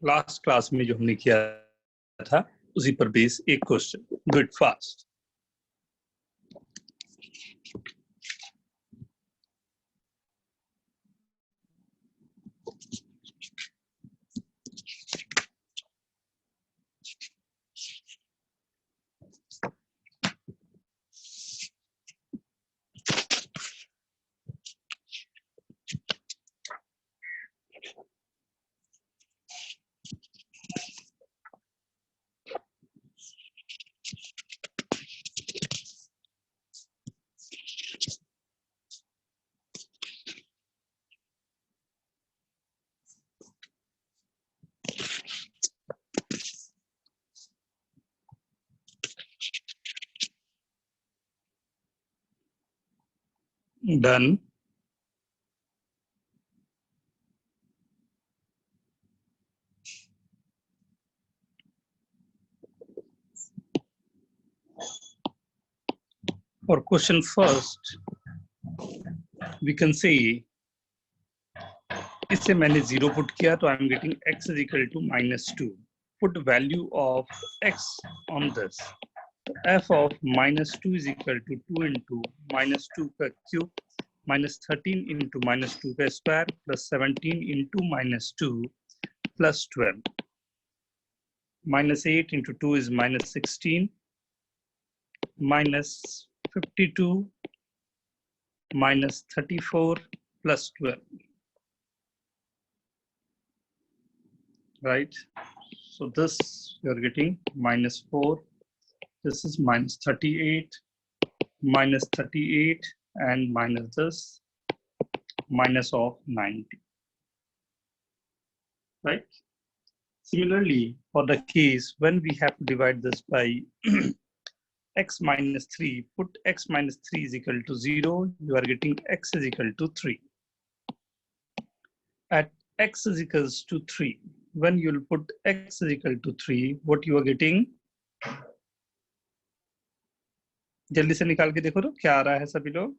Last class में जो हमने किया था उसी पर बेस एक question, do it fast. Done. For question first, we can say इसे मैंने 0 पुट किया तो I am getting x is equal to -2. Put value of x on this. F of -2 is equal to 2 into -2 का cube minus 13 into -2 का square plus 17 into -2 plus 12. -8 into 2 is -16 minus 52 minus 34 plus 12. Right? So this you're getting -4. This is -38, -38, and minus this minus of 90. Right? Similarly, for the case when we have to divide this by x minus 3, put x minus 3 is equal to 0, you are getting x is equal to 3. At x is equals to 3, when you'll put x is equal to 3, what you are getting? जल्दी से निकाल के देखो तो क्या आ रहा है सभी लोग?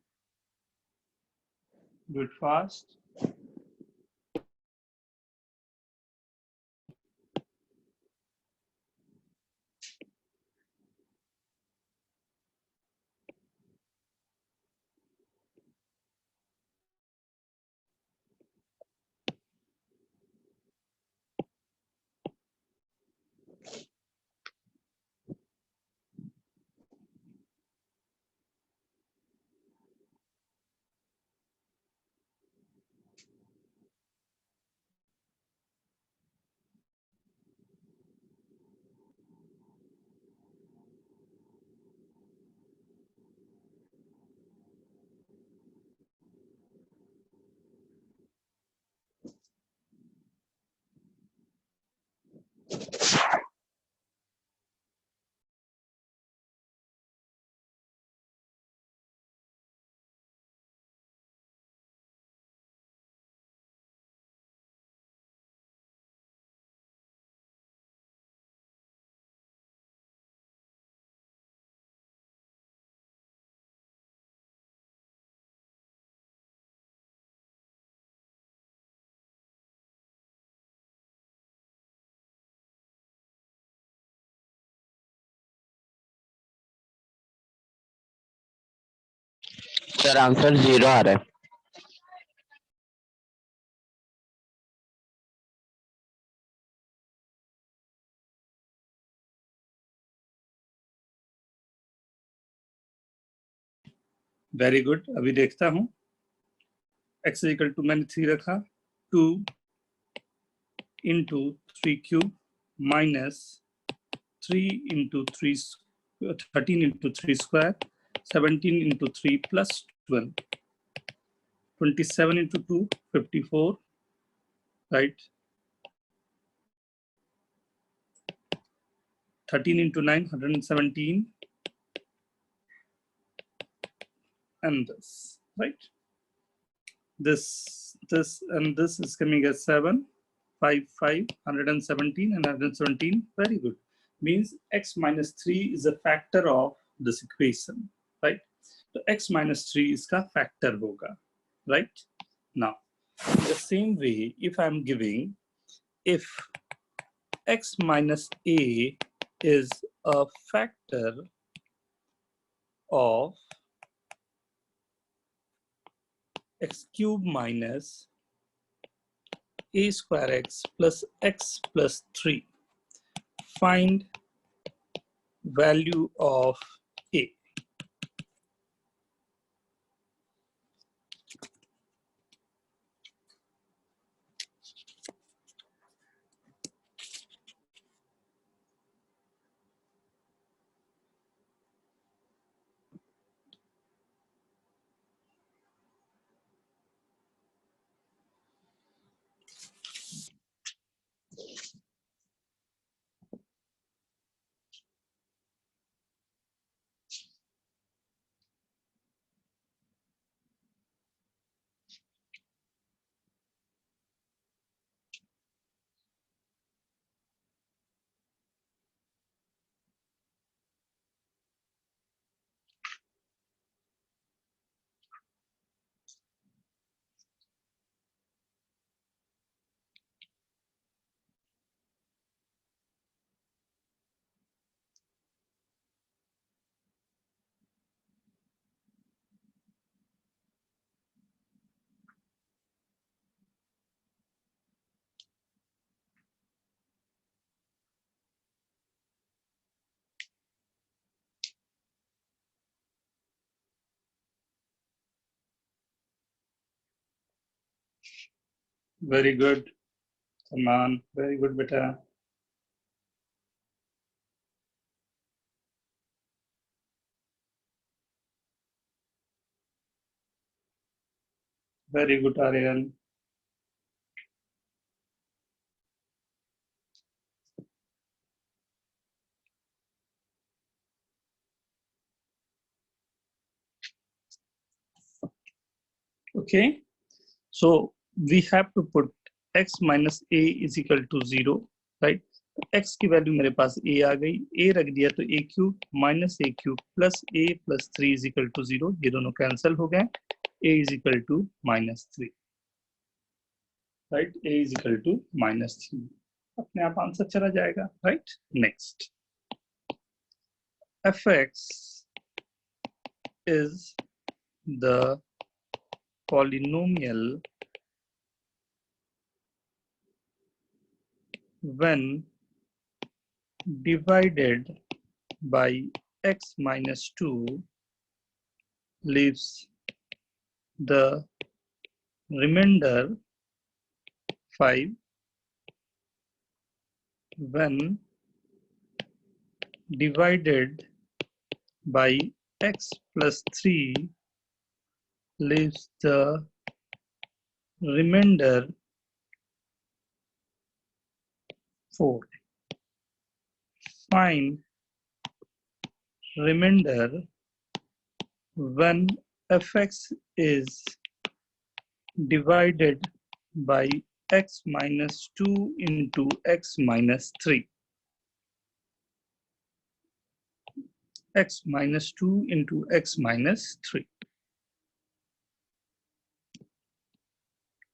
Do it fast. Sir answer 0 आ रहा है। Very good. अभी देखता हूं x इक्वल टू मैंने 3 रखा, 2 into 3 cube minus 3 into 3 13 into 3 square, 17 into 3 plus 12, 27 into 2 54, right? 13 into 9 117, and this, right? This and this is coming as 7 5 5 117 and 117. Very good. Means x minus 3 is a factor of this equation, right? So x minus 3 is का factor होगा, right? Now in the same way, if I'm giving if x minus a is a factor of x cube minus a square x plus 3. Find value of a. Very good, Saman. Very good, beta. Very good, Aryan. Okay, so we have to put x minus a is equal to 0, right? x की value मेरे पास a आ गई, a रख दिया तो a cube minus a cube plus a plus 3 is equal to 0. ये दोनों cancel हो गए. a is equal to -3, right? a is equal to -3. अपने आप आंसर चला जाएगा, right? Next, fx is the polynomial when divided by x minus 2 leaves the remainder 5 when divided by x plus 3 leaves the remainder 4. Find remainder when fx is divided by x minus 2 into x minus 3. x minus 2 into x minus 3.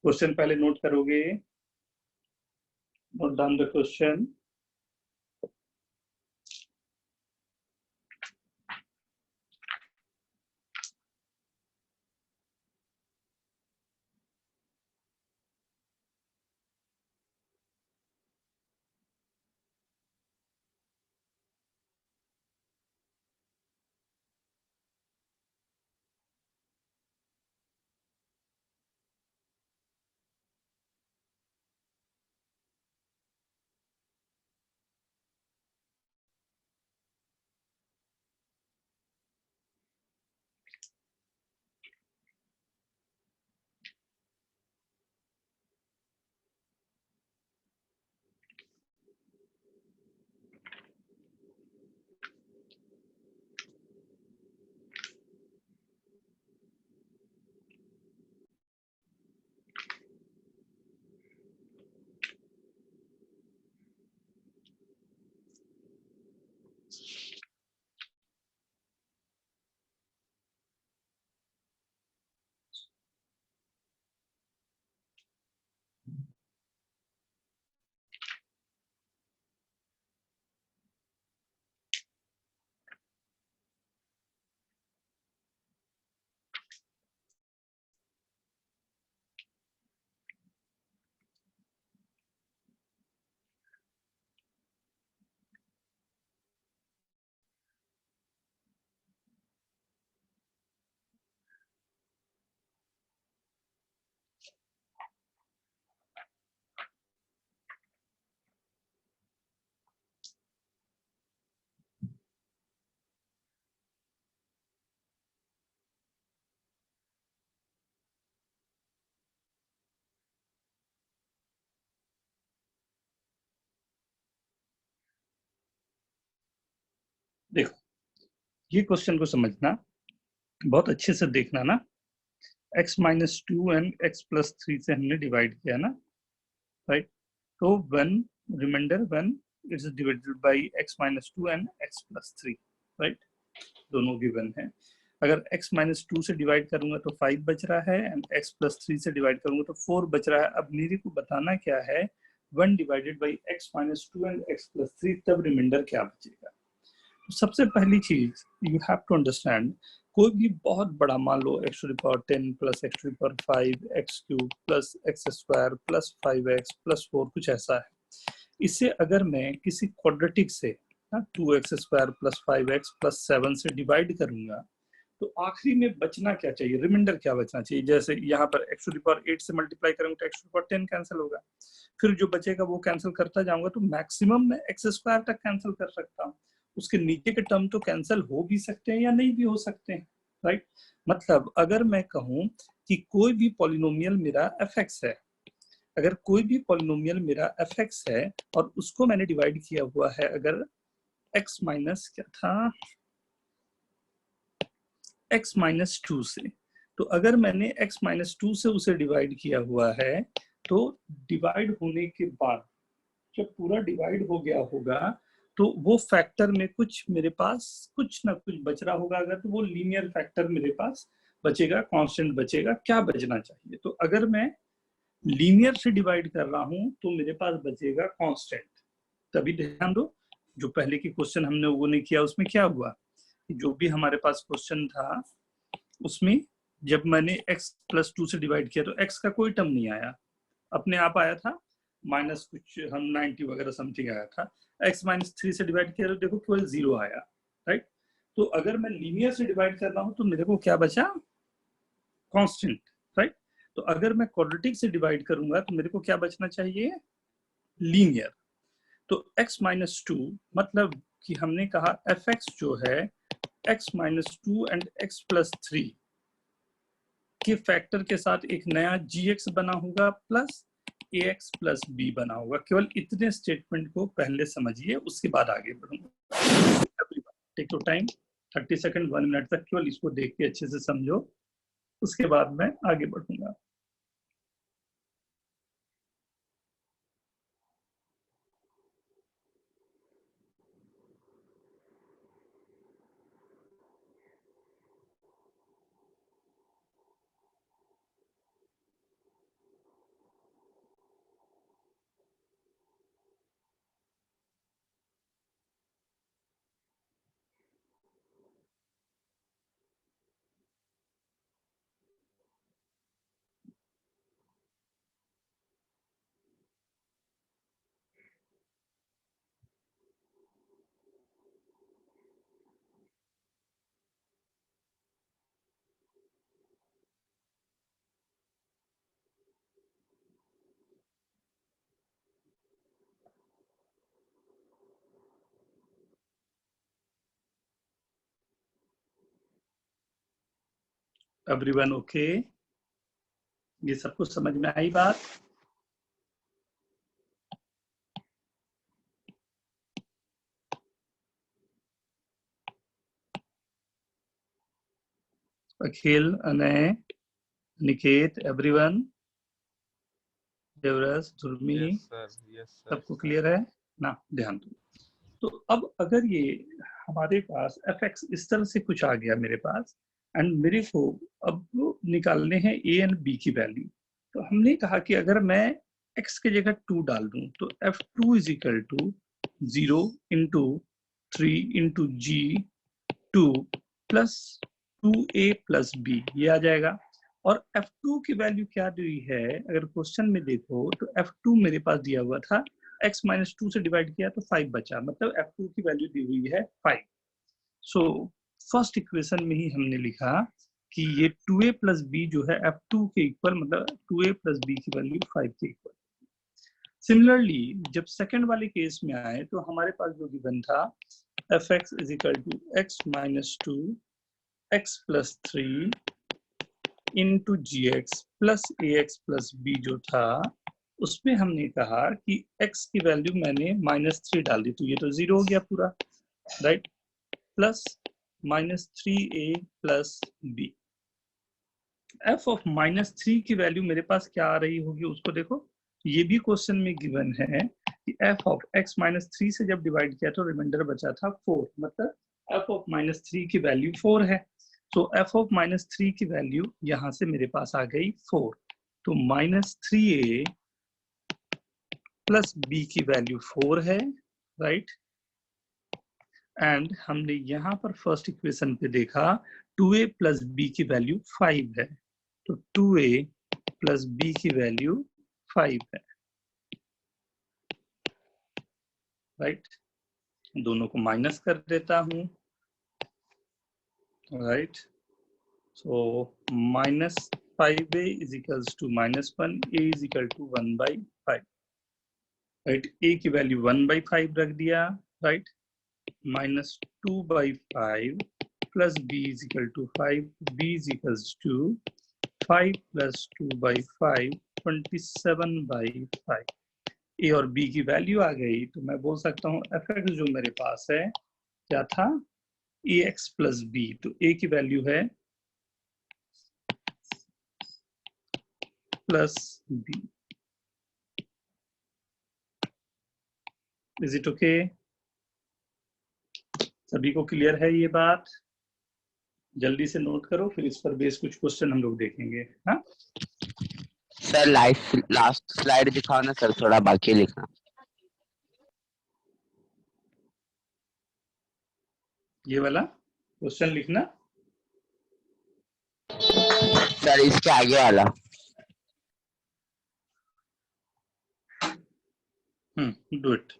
Question पहले note करोगे. Note down the question. ये question को समझना, बहुत अच्छे से देखना ना। x minus two and x plus three से हमने डिवाइड किया ना, राइट। तो one remainder one it's divided by x minus two and x plus three, right, दोनों गिवन है। अगर x माइनस टू से डिवाइड करूंगा तो 5 बच रहा है एंड x प्लस थ्री से डिवाइड करूंगा तो 4 बच रहा है। अब मेरे को बताना क्या है, 1 divided by x minus two and x plus three, तब रिमाइंडर क्या बचेगा। तो सबसे पहली चीज यू हैव टू अंडरस्टैंड, कोई भी बहुत बड़ा, मान लो x to the power 10 plus x to the power 5 x cube plus x square plus 5x plus 4 कुछ ऐसा है। इसे अगर मैं किसी क्वाड्रेटिक से 2x square plus 5x plus 7 से डिवाइड करूंगा तो आखिरी में बचना क्या चाहिए, रिमाइंडर क्या बचना चाहिए। जैसे यहाँ पर x टू द पावर 8 से मल्टीप्लाई करूंगा तो x to the power 10 cancel होगा, फिर जो बचेगा वो कैंसिल करता जाऊंगा तो मैक्सिमम में x स्क्वायर तक कैंसिल कर सकता हूँ। उसके नीचे के टर्म तो कैंसिल हो भी सकते हैं या नहीं भी हो सकते हैं, राइट। मतलब अगर मैं कहूँ कि कोई भी पॉलिनोमियल मेरा fx है, अगर कोई भी पॉलिनोमियल मेरा fx है और उसको मैंने डिवाइड किया हुआ है अगर x माइनस क्या था, x माइनस टू से, तो अगर मैंने x माइनस टू से उसे डिवाइड किया हुआ है तो डिवाइड होने के बाद जब पूरा डिवाइड हो गया होगा तो वो फैक्टर में कुछ मेरे पास कुछ ना कुछ बच रहा होगा। अगर तो वो लीनियर फैक्टर मेरे पास बचेगा, कांस्टेंट बचेगा। क्या बचना चाहिए, तो अगर मैं लीनियर से डिवाइड कर रहा हूं तो मेरे पास बचेगा कांस्टेंट। तभी ध्यान दो, जो पहले की क्वेश्चन हमने वो नहीं किया उसमें क्या हुआ, जो भी हमारे पास क्वेश्चन था उसमें जब मैंने x प्लस टू से डिवाइड किया तो x का कोई टर्म नहीं आया, अपने आप आया था माइनस कुछ हम 90 वगैरह समथिंग आया था। x माइनस थ्री से डिवाइड किया तो देखो केवल 0 आया, राइट। तो अगर मैं लीनियर से डिवाइड कर रहा हूं तो मेरे को क्या बचा, कांस्टेंट, राइट। तो अगर मैं क्वाड्रेटिक से डिवाइड करूंगा तो मेरे को क्या बचना चाहिए, लीनियर। तो x माइनस टू मतलब कि हमने कहा fx जो है x minus two and x plus three के फैक्टर के साथ एक नया gx बना होगा प्लस ax प्लस b बना होगा। केवल इतने स्टेटमेंट को पहले समझिए, उसके बाद आगे बढ़ूंगा। Take your time, 30 second 1 minute तक केवल इसको देख के अच्छे से समझो, उसके बाद मैं आगे बढ़ूंगा। एवरीवन ओके, ये सबको समझ में आई बात। अखिल, अनय, निकेत, एवरीवन, देवरस, धुर्मी, सबको क्लियर है ना, ध्यान दो। तो अब अगर ये हमारे पास fx इस तरह से कुछ आ गया मेरे पास एंड मेरे को अब निकालने हैं a एंड b की वैल्यू, तो हमने कहा कि अगर मैं x की जगह 2 डाल दूं तो f2 is equal to 0 into 3 into g2 plus 2a plus b, ये आ जाएगा। और f2 की वैल्यू क्या दी है, अगर क्वेश्चन में देखो तो f2 मेरे पास दिया हुआ था x माइनस टू से डिवाइड किया तो 5 बचा, मतलब f2 की वैल्यू दी हुई है 5। सो फर्स्ट इक्वेशन में ही हमने लिखा कि ये 2a प्लस b जो है f2 के इक्वल, मतलब 2a प्लस b की वैल्यू 5 के इक्वल। सिमिलरली जब सेकंड वाले केस में आए तो हमारे पास जो गिवन था fx is equal to x minus two x plus three into G X plus A X plus B जो था, उसमें हमने कहा कि x की वैल्यू मैंने -3 डाल दी, तो ये तो 0 हो गया पूरा, right. Plus -3a plus b। f of -3 की वैल्यू मेरे पास क्या आ रही होगी उसको देखो। ये भी क्वेश्चन में गिवन है कि f ऑफ x -3 से जब डिवाइड किया तो रिमाइंडर बचा था 4, मतलब f ऑफ -3 की वैल्यू 4 है। तो f ऑफ -3 की वैल्यू यहां से मेरे पास आ गई 4। तो -3a प्लस b की वैल्यू 4 है, राइट। एंड हमने यहाँ पर फर्स्ट इक्वेशन पे देखा 2a प्लस b की वैल्यू 5 है। तो 2a प्लस b की वैल्यू 5 है, राइट। दोनों को माइनस कर देता हूं, right. So -5a is equals to -1, a is equal to 1/5, right. a की वैल्यू 1/5 रख दिया, right. -2/5 plus b is equal to 5, b is equals to 5 plus 2/5, 27/5। a और b की वैल्यू आ गई तो मैं बोल सकता हूँ fx जो मेरे पास है क्या था, ax plus b। तो a की वैल्यू है plus b। Is it okay? सभी को क्लियर है ये बात? जल्दी से नोट करो, फिर इस पर बेस कुछ क्वेश्चन हम लोग देखेंगे। हाँ सर लास्ट स्लाइड दिखाओ ना सर, थोड़ा बाकी लिखना। ये वाला क्वेश्चन लिखना। सर इसके आगे वाला। Do it.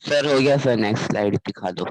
सर हो गया सर, नेक्स्ट स्लाइड दिखा दो।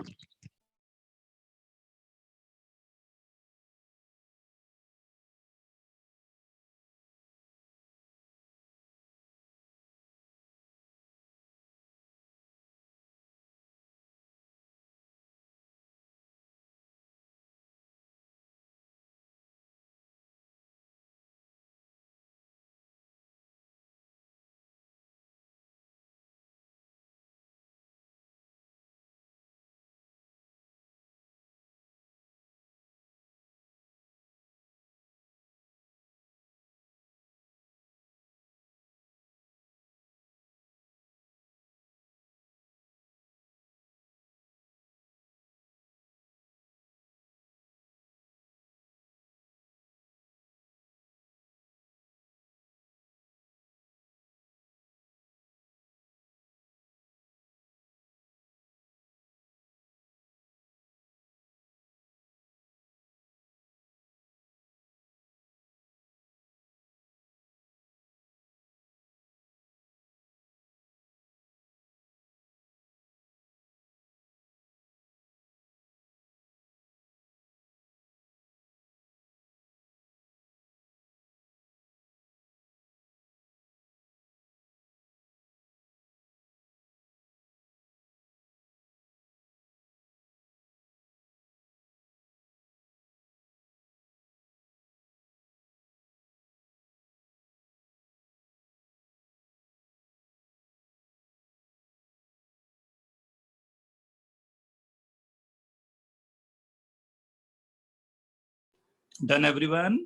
Done everyone?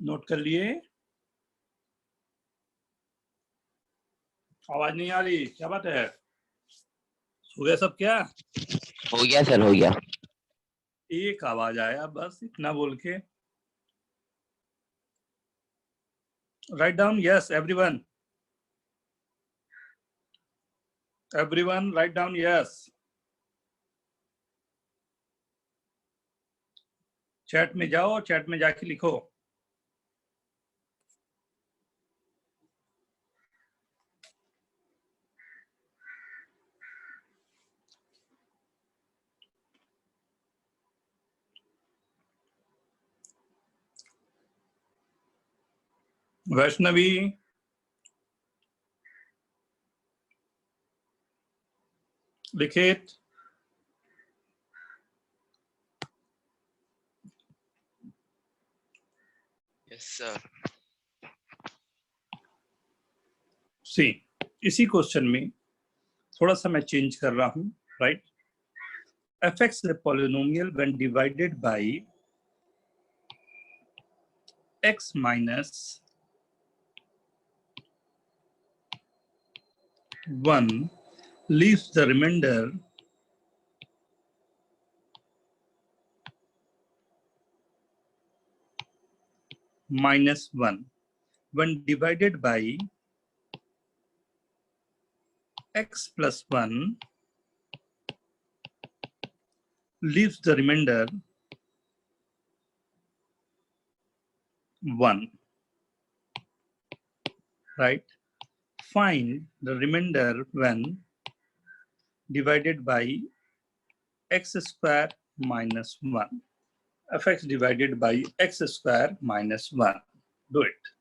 नोट कर लिए? आवाज नहीं आ रही, क्या बात है? सो गया सब क्या? हो गया सर, हो गया। एक आवाज आया बस, इतना बोल के। Write down yes everyone. Everyone write down yes. Chat में जाओ और चैट में जाके लिखो। वैष्णवी, लिखित, यस सर। सी, इसी क्वेश्चन में थोड़ा सा मैं चेंज कर रहा हूं, right. fx is a polynomial when divided by x minus 1 leaves the remainder -1 when divided by x plus 1 leaves the remainder 1, right? Find the remainder when divided by x square minus 1. fx divided by x square minus 1. Do it.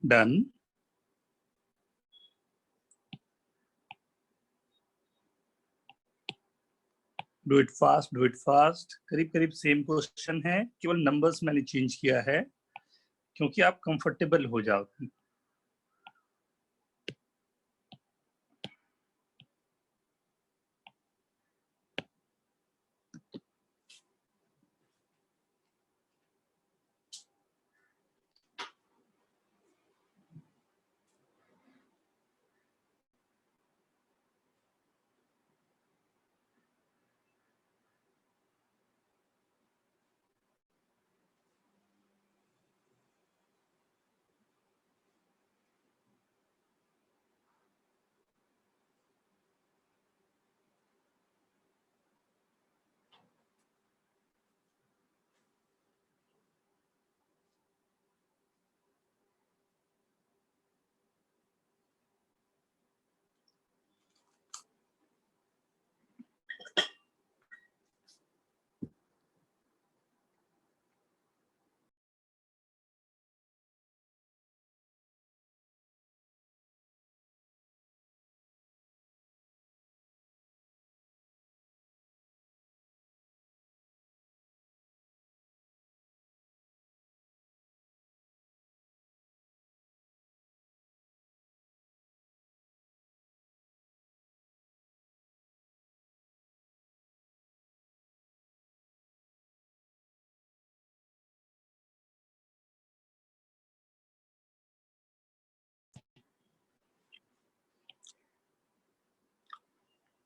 Done. Do it fast, do it fast. करीब करीब same question है, केवल numbers मैंने change किया है क्योंकि आप comfortable हो जाओ।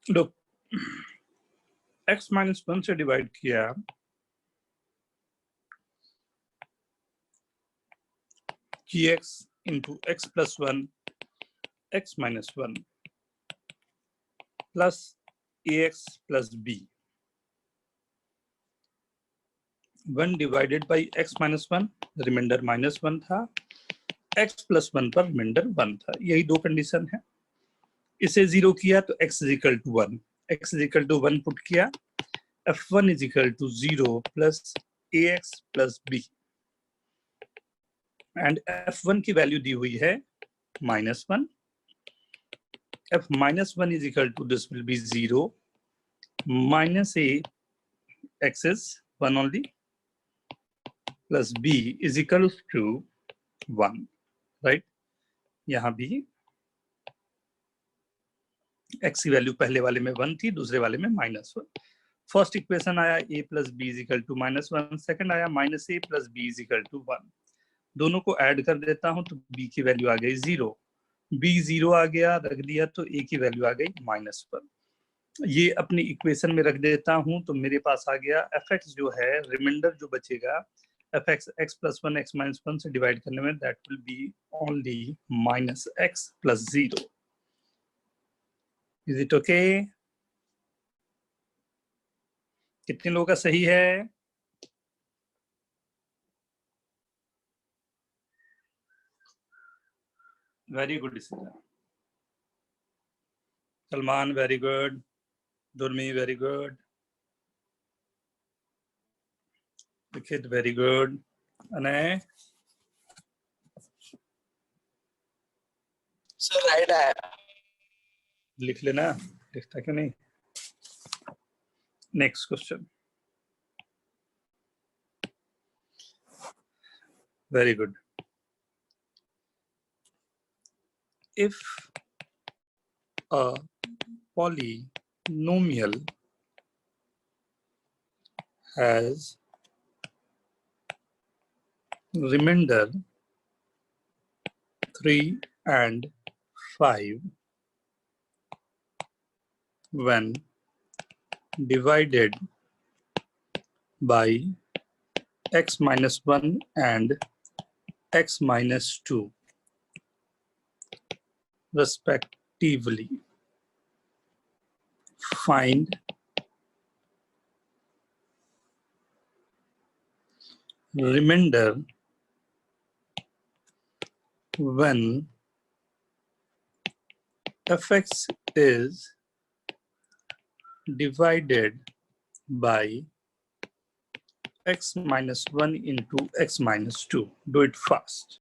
look, x minus 1 से डिवाइड किया कि x into x plus 1 x minus 1 plus ax plus b 1 divided by x minus 1 reminder -1 था, x plus 1 पर रिमाइंडर 1 था। यही दो कंडीशन है। इसे 0 किया तो x is equal to 1, x is equal to 1 put किया, f1 is equal to 0 plus ax plus b and f1 की वैल्यू दी हुई है -1, f minus 1 is equal to this will be 0 minus a x is 1 only plus b is equal to 1, right? यहां भी x की value पहले वाले में 1 थी, दूसरे वाले में -1। फर्स्ट इक्वेशन आया a plus B is equal to -1, second आया -a plus B is equal to 1। दोनों को ऐड कर देता हूं तो b की वैल्यू आ गई 0, b 0 आ गया, रख दिया तो a की वैल्यू आ गई -1। ये अपनी इक्वेशन में रख देता हूं तो मेरे पास आ गया fx जो है, रिमाइंडर जो बचेगा fx x plus 1 x minus 1 से डिवाइड करने में that will be only -x plus 0। Is it okay? कितने लोगों का सही है? Very good Salman, very good. Durmi, very good. Likhit, very good. Anay sir right है। लिख लेना, लिखता क्यों नहीं? Next question, very good. If a polynomial has remainder 3 and 5 when divided by x minus 1 and x minus 2 respectively, find remainder when fx is divided by x minus 1 into x minus 2. Do it fast.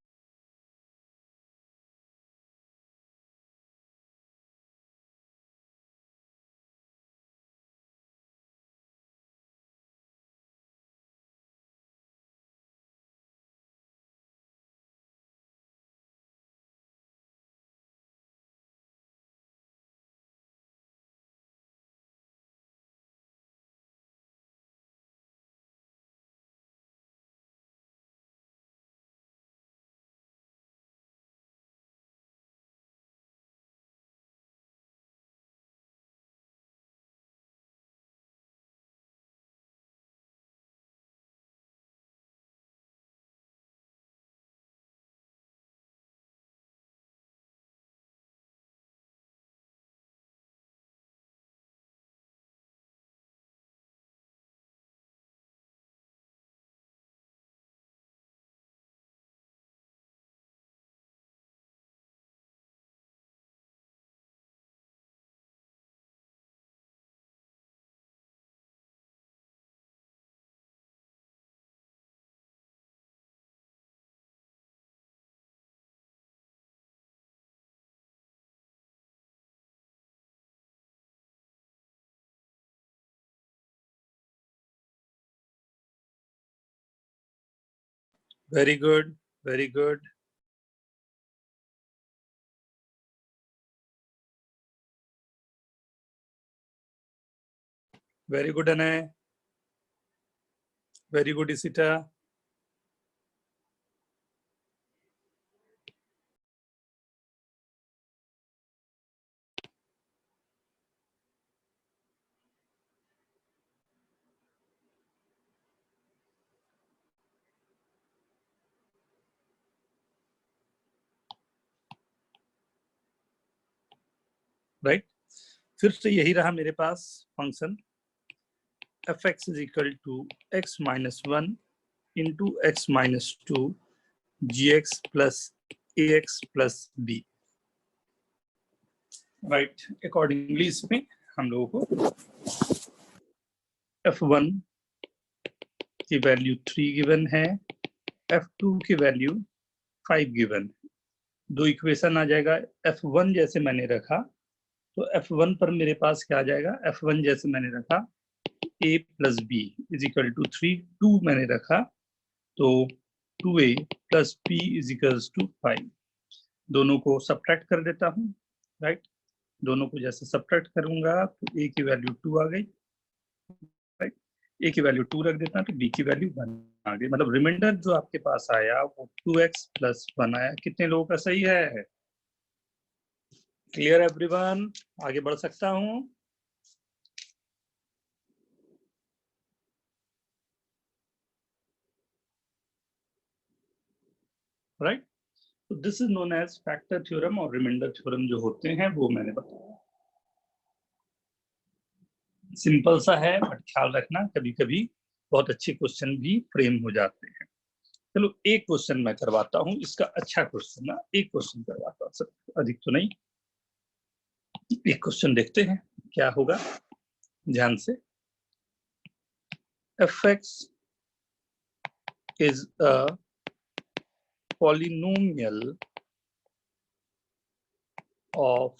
Very good, very good. Very good, Anay. Very good, Isita. Right. फिर से यही रहा मेरे पास function fx is equal to x minus 1 into X minus 2 gx plus ax plus b, right. Accordingly इसमें हम लोगों को f1 की वैल्यू 3 गिवन है, f2 की वैल्यू 5 गिवन। दो इक्वेशन आ जाएगा। f1 जैसे मैंने रखा तो f1 पर मेरे पास क्या आ जाएगा, f1 जैसे मैंने रखा a plus B is equal to 3, 2 मैंने रखा तो 2a plus b is equal to 5। दोनों को सब्ट्रैक्ट कर देता हूँ, राइट। दोनों को जैसे सब्ट्रैक्ट करूंगा तो a की वैल्यू 2 आ गई, राइट। a की वैल्यू 2 रख देता तो b की वैल्यू 1 आ गई। मतलब रिमाइंडर जो आपके पास आया वो 2x प्लस 1 आया। कितने लोगों का सही है? Clear everyone? आगे बढ़ सकता हूँ? राइट। तो this is known age factor theorem और रिमाइंडर थ्योरम जो होते हैं वो मैंने बताया। सिंपल सा है बट ख्याल रखना कभी कभी बहुत अच्छे क्वेश्चन भी फ्रेम हो जाते हैं। चलो एक क्वेश्चन मैं करवाता हूँ, इसका अच्छा क्वेश्चन ना, एक क्वेश्चन करवाता हूँ, सब अधिक तो नहीं। एक क्वेश्चन देखते हैं क्या होगा, ध्यान से। fx is a polynomial of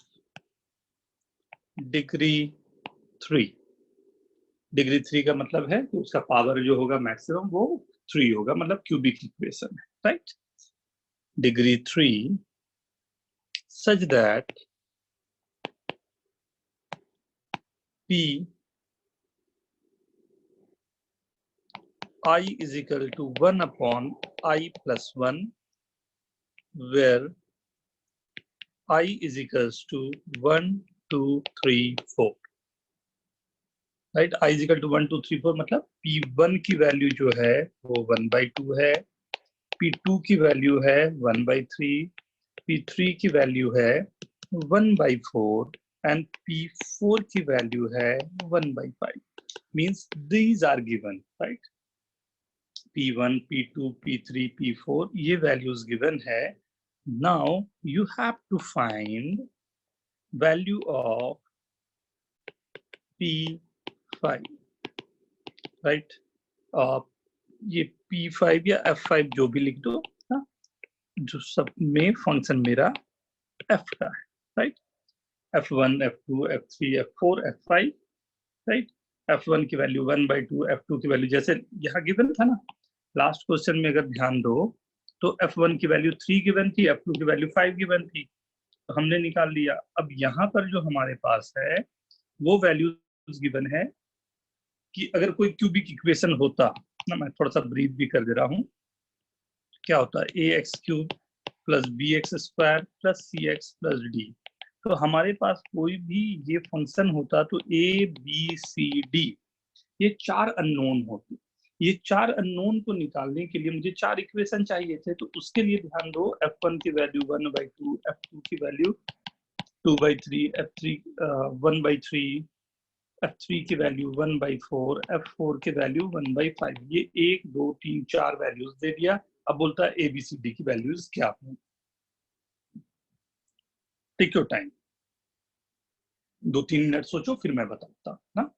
degree 3। Degree 3 का मतलब है कि उसका पावर जो होगा मैक्सिमम वो 3 होगा, मतलब क्यूबिक इक्वेशन है, right. Degree 3 such that p I is equal to 1 upon I plus 1, where I is equals to 1, 2, 3, 4, right. I is equal to 1, 2, 3, 4 मतलब P1 की वैल्यू जो है वो 1/2 है, P2 की वैल्यू है 1/3, P3 की वैल्यू है 1/4 and P4 की वैल्यू है 1/5। Means these are given, right. P1, P2, P3, P4 ये वैल्यूज गिवन है। Now you have to find value of P5, right. ये P5 या F5 जो भी लिख दो, हाँ? जो सब में फंक्शन मेरा f का है, right. f1, f2, f3, f4, f5, right. f1 की वैल्यू 1/2, f2 की वैल्यू जैसे यहाँ गिवन था ना, लास्ट क्वेश्चन में अगर ध्यान दो तो f1 की वैल्यू 3 गिवन थी, f2 की वैल्यू 5 गिवन थी, तो हमने निकाल लिया। अब यहाँ पर जो हमारे पास है वो वैल्यूज गिवन है कि अगर कोई क्यूबिक इक्वेशन होता ना, मैं थोड़ा सा ब्रीफ भी कर दे रहा हूँ, क्या होता है ax³ plus bx² plus cx plus d। तो हमारे पास कोई भी ये फंक्शन होता तो a b c d ये 4 अननोन होते। ये 4 अननोन को निकालने के लिए मुझे 4 इक्वेशन चाहिए थे, तो उसके लिए ध्यान दो f1 की वैल्यू 1/2, f2 की वैल्यू 2/3, f3 1/3, f3 की वैल्यू 1/4, f4 की वैल्यू 1/5। ये 1 2 3 4 वैल्यूज दे दिया। अब बोलता है ABCD की वैल्यूज क्या है। टेक योर टाइम, 2-3 मिनट सोचो फिर मैं बताता ना।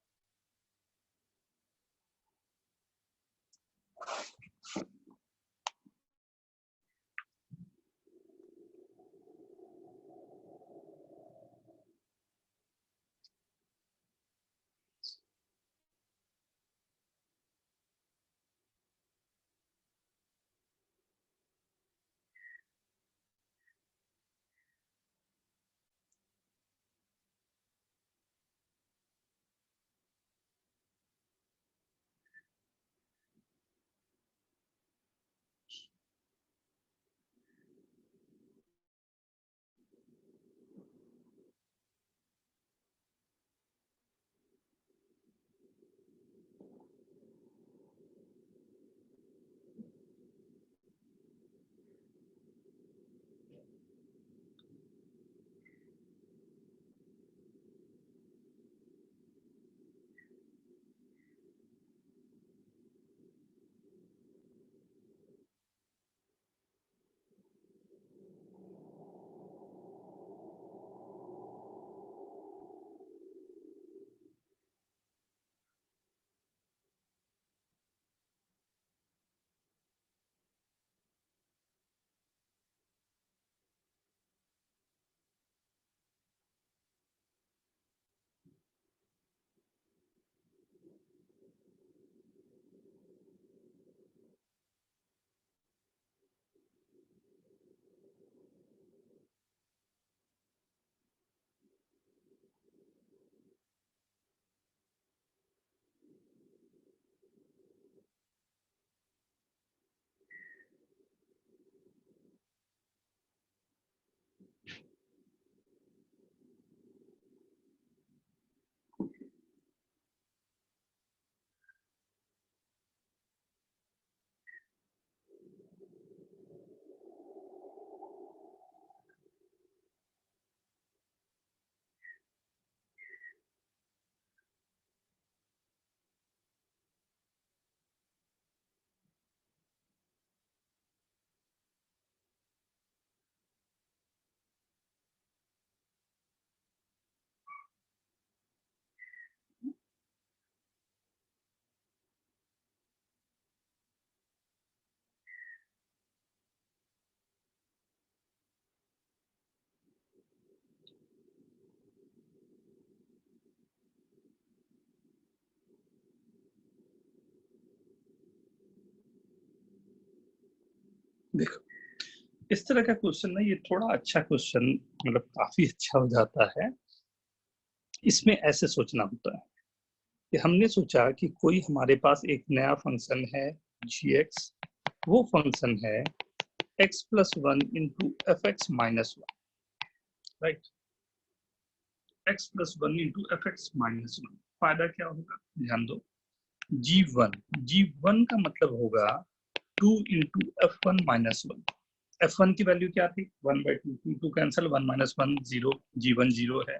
देखो इस तरह का क्वेश्चन ना, ये थोड़ा अच्छा क्वेश्चन, मतलब काफी अच्छा हो जाता है। इसमें ऐसे सोचना होता है कि हमने सोचा कि कोई हमारे पास एक नया फंक्शन है gx, वो फंक्शन है x plus one into F x minus one, right. x plus one into F x minus one, फायदा क्या होगा ध्यान दो। g1 का मतलब होगा 2 into F one minus one. F one की वैल्यू क्या थी 1/2, 2 2 कैंसिल, 1 माइनस 1 0, g1 0 है।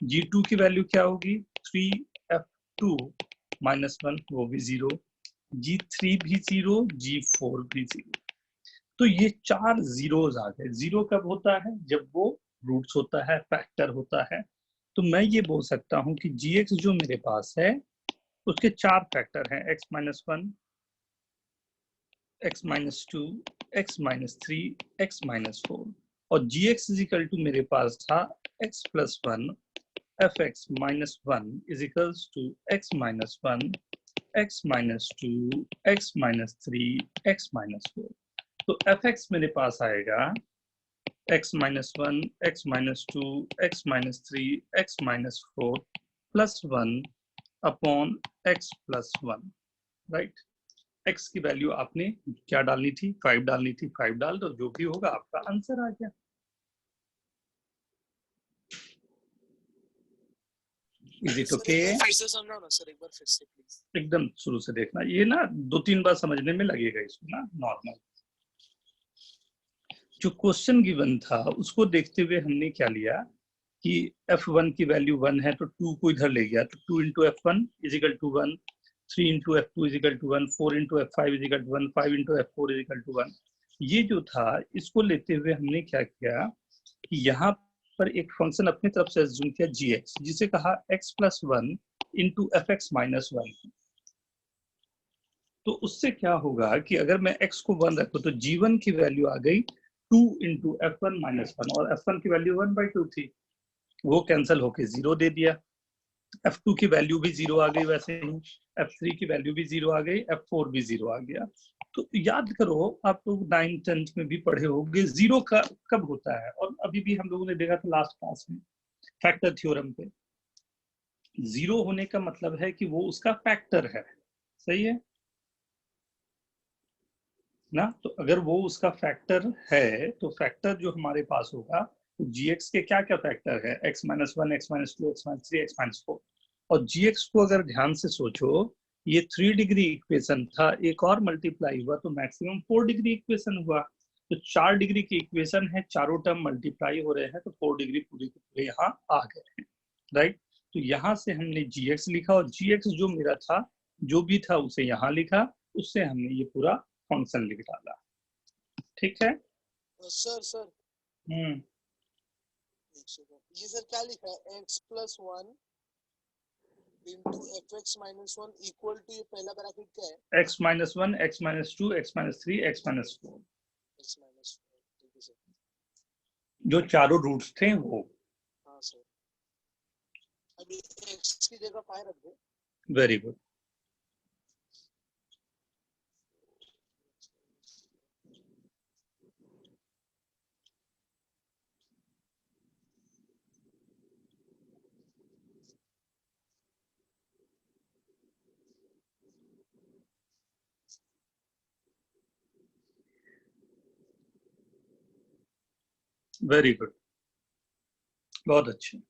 g2 की वैल्यू क्या होगी 3f2 माइनस 1, वो भी 0, g3 भी 0, g4 भी 0। तो ये चार जीरोज आ गए। जीरो कब होता है जब वो रूट्स होता है, फैक्टर होता है। तो मैं ये बोल सकता हूँ कि gx जो मेरे पास है उसके चार फैक्टर हैं, x minus one, x minus two, x minus three, x minus four. और gx इज इक्वल टू मेरे पास था x plus one F x minus one is equals to x minus one, x minus two, x minus three, x minus four. तो F X मेरे पास आएगा x minus one, x minus two, x minus three, x minus four plus one upon x plus one, right. x की value आपने क्या डालनी थी 5 डालनी थी, 5 डाल दो, जो भी होगा आपका आंसर आ गया। Is it okay? फिर से समझाओ ना सर, एक बार फिर से प्लीज। एकदम शुरू से देखना, ये ना 2-3 बार समझने में लगेगा इसको ना, नॉर्मल। जो क्वेश्चन गिवन था उसको देखते हुए हमने क्या लिया कि f1 की वैल्यू 1 है तो 2 को इधर ले गया, तो 2 into F one is equal to 1, 3 into F two is equal to 1, 4 into F five is equal to 1, 5 into F four is equal to 1। ये जो था इसको लेते हुए हमने क्या किया कि यहाँ पर एक फंक्शन अपनी तरफ से एज्यूम किया gx, जिसे कहा x plus one into F x minus one. तो उससे क्या होगा कि अगर मैं x को 1 रखूं तो g1 की वैल्यू आ गई 2 into F one minus one, और f1 की वैल्यू 1/2 थी, वो कैंसिल होके 0 दे दिया। f2 की वैल्यू भी 0 आ गई, वैसे ही f3 की वैल्यू भी 0 आ गई, f4 भी 0 आ गया। तो याद करो आप लोग 9th-10th में भी पढ़े होंगे जीरो का कब होता है, और अभी भी हम लोगों ने देखा था लास्ट क्लास में फैक्टर थ्योरम पे। जीरो होने का मतलब है कि वो उसका फैक्टर है, सही है ना। तो अगर वो उसका फैक्टर है तो फैक्टर जो हमारे पास होगा तो gx के क्या क्या फैक्टर है, x minus one, x minus two, x minus three, x minus four. और gx को अगर ध्यान से सोचो, ये 3 डिग्री इक्वेशन था, एक और मल्टीप्लाई हुआ तो मैक्सिमम 4 डिग्री इक्वेशन हुआ। तो 4 डिग्री की इक्वेशन है, चारों टर्म मल्टीप्लाई हो रहे हैं तो 4 डिग्री पूरी के पूरे यहाँ आ गए हैं, राइट। तो यहाँ से हमने gx लिखा, और gx जो मेरा था जो भी था उसे यहाँ लिखा, उससे हमने ये पूरा फंक्शन लिख डाला, ठीक है। सर सर हम्म ये सर क्या लिखा है, x plus one into F x minus one equal to, ये पहला ब्रैकेट क्या है x minus one, x minus two, x minus three, x minus four, x minus, ठीक है सर। जो चारों रूट्स थे वो। हाँ सर, अभी x की जगह पाई रख दो। Very good. वेरी गुड, बहुत अच्छे।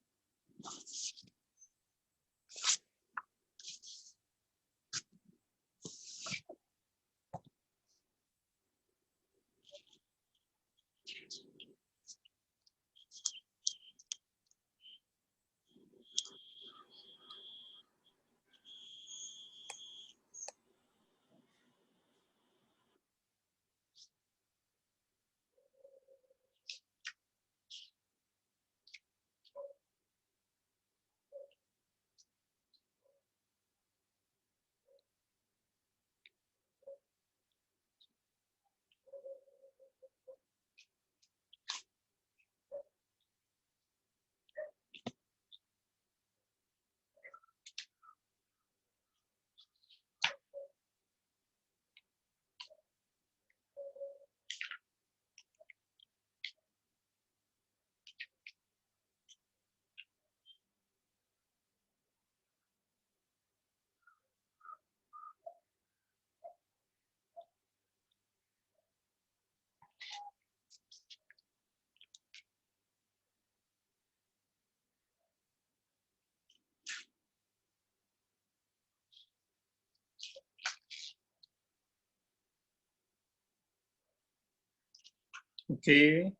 Okay,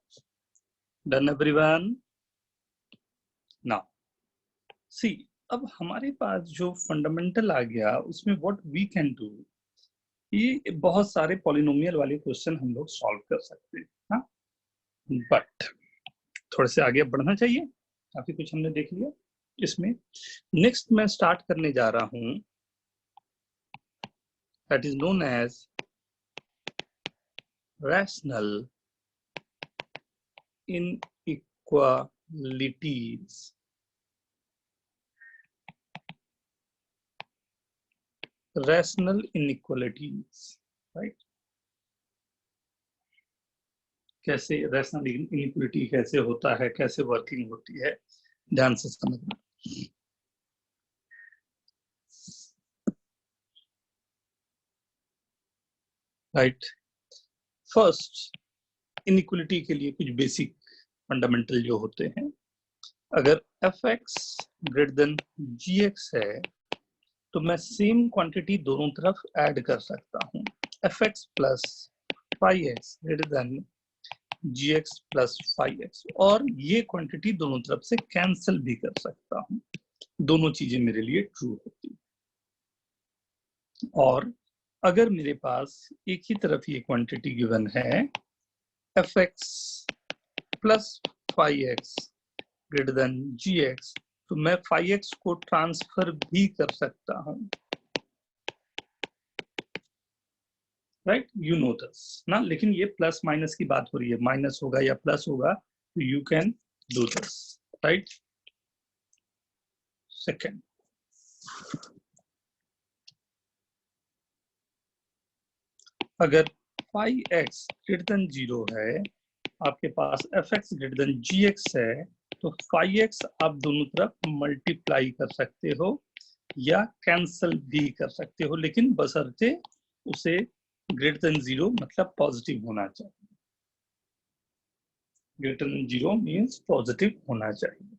done everyone? Now, see, अब हमारे पास जो फंडामेंटल आ गया उसमें व्हाट वी कैन डू, ये बहुत सारे पॉलिनोमियल वाले क्वेश्चन हम लोग सॉल्व कर सकते हैं, हाँ, बट थोड़े से आगे बढ़ना चाहिए। काफी कुछ हमने देख लिया इसमें। नेक्स्ट मैं स्टार्ट करने जा रहा हूं, that is known as rational inequalities। Rational inequalities, right? कैसे रैशनल इनइक्वालिटी कैसे होता है, कैसे वर्किंग होती है, ध्यान से समझना। राइट, फर्स्ट इनइक्वालिटी के लिए कुछ बेसिक फंडामेंटल जो होते हैं, अगर fx ग्रेटर देन gx है तो मैं सेम क्वांटिटी दोनों तरफ ऐड कर सकता हूं, fx plus 5x greater than gx plus 5x, और ये क्वांटिटी दोनों तरफ से कैंसिल भी कर सकता हूं, दोनों चीजें मेरे लिए ट्रू होती। और अगर मेरे पास एक ही तरफ ये क्वांटिटी गिवन है fx plus 5x greater than gx, तो मैं 5x को ट्रांसफर भी कर सकता हूं, राइट? यू नो दिस ना, लेकिन ये प्लस माइनस की बात हो रही है, माइनस होगा या प्लस होगा, तो you can do this, right? Second, अगर 5x ग्रेटर देन 0 है, आपके पास fx ग्रेटर देन gx है, तो 5x आप दोनों तरफ मल्टीप्लाई कर सकते हो या कैंसिल भी कर सकते हो, लेकिन बशर्ते उसे ग्रेटर देन 0 मतलब पॉजिटिव होना चाहिए। ग्रेटर देन 0 मीन्स पॉजिटिव होना चाहिए।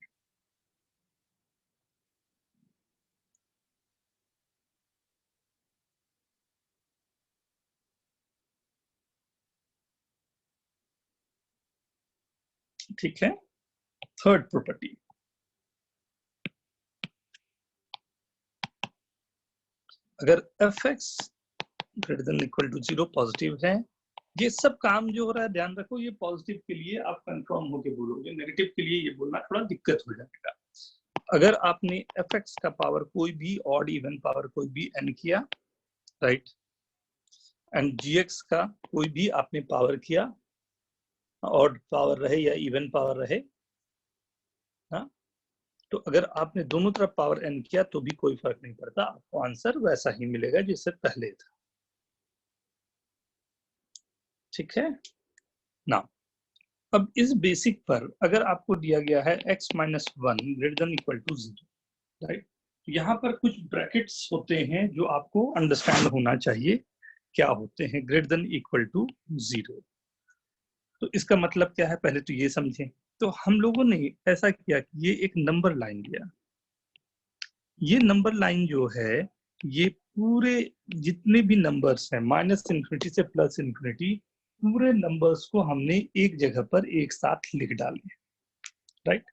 ठीक है, थर्ड प्रॉपर्टी, अगर fx greater than equal to 0 positive है, ये सब काम जो हो रहा है ध्यान रखो, ये पॉजिटिव के लिए आप कंफर्म होके बोलोगे, नेगेटिव के लिए ये बोलना थोड़ा दिक्कत हो जाएगा। अगर आपने fx का पावर कोई भी ऑड इवन पावर कोई भी n किया, राइट, एंड gx का कोई भी आपने पावर किया, ऑड पावर रहे या इवन पावर रहे, हाँ, तो अगर आपने दोनों तरफ पावर n किया तो भी कोई फर्क नहीं पड़ता, आपको आंसर वैसा ही मिलेगा जैसे पहले था। ठीक है ना, अब इस बेसिक पर अगर आपको दिया गया है x minus 1 greater than equal to 0, right, यहाँ पर कुछ ब्रैकेट्स होते हैं जो आपको अंडरस्टैंड होना चाहिए, क्या होते हैं ग्रेटर देन इक्वल टू 0। तो इसका मतलब क्या है, पहले तो ये समझें। तो हम लोगों ने ऐसा किया कि ये एक नंबर लाइन लिया, ये नंबर लाइन जो है ये पूरे जितने भी नंबर्स हैं माइनस इन्फिनिटी से प्लस इन्फिनिटी, पूरे नंबर्स को हमने एक जगह पर एक साथ लिख डाले, right,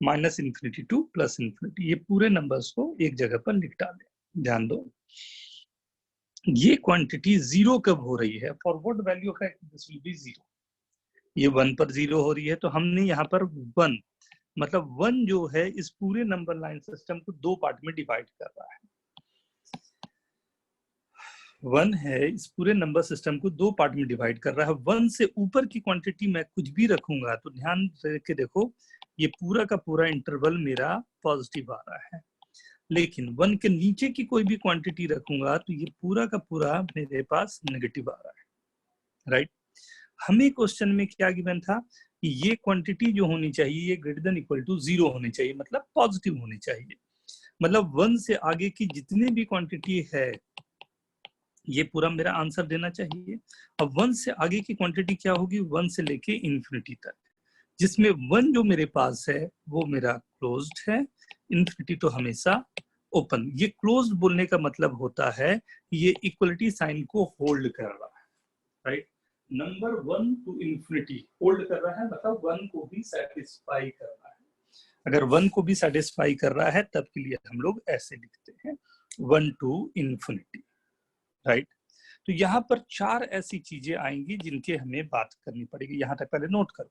minus infinity two plus infinity, ये पूरे नंबर्स को एक जगह पर लिख डाले। ध्यान दो, ये क्वांटिटी 0 कब हो रही है, for what value of x this will be 0, ये 1 पर 0 हो रही है, तो हमने यहाँ पर 1 मतलब 1 जो है इस पूरे नंबर लाइन सिस्टम को दो पार्ट में डिवाइड कर रहा है। 1 है इस पूरे नंबर सिस्टम को दो पार्ट में डिवाइड कर रहा है। 1 से ऊपर की क्वांटिटी मैं कुछ भी रखूंगा तो ध्यान के देखो, ये पूरा का पूरा इंटरवल मेरा पॉजिटिव आ रहा है, लेकिन 1 के नीचे की कोई भी क्वांटिटी रखूंगा तो ये पूरा का पूरा मेरे पास नेगेटिव आ रहा है, राइट। हमें क्वेश्चन में क्या गिवन था कि ये क्वांटिटी जो होनी चाहिए ये ग्रेटर देन इक्वल टू 0 होनी चाहिए, मतलब पॉजिटिव होनी चाहिए, मतलब 1 से आगे की जितने भी क्वांटिटी है ये पूरा मेरा आंसर देना चाहिए। अब 1 से आगे की क्वांटिटी क्या होगी, 1 से लेके इन्फिनिटी तक, जिसमें 1 जो मेरे पास है वो मेरा क्लोज्ड है, इन्फिनिटी तो हमेशा ओपन। ये क्लोज्ड बोलने का मतलब होता है ये इक्वलिटी साइन को होल्ड कर रहा है, right. Number 1 to infinity hold कर रहा है, मतलब 1 को भी सेटिस्फाई कर रहा है। अगर 1 को भी सेटिस्फाई कर रहा है तब के लिए हम लोग ऐसे लिखते हैं 1 टू इंफिनिटी, राइट। तो यहाँ पर 4 ऐसी चीजें आएंगी जिनके हमें बात करनी पड़ेगी। यहाँ तक पहले नोट करो।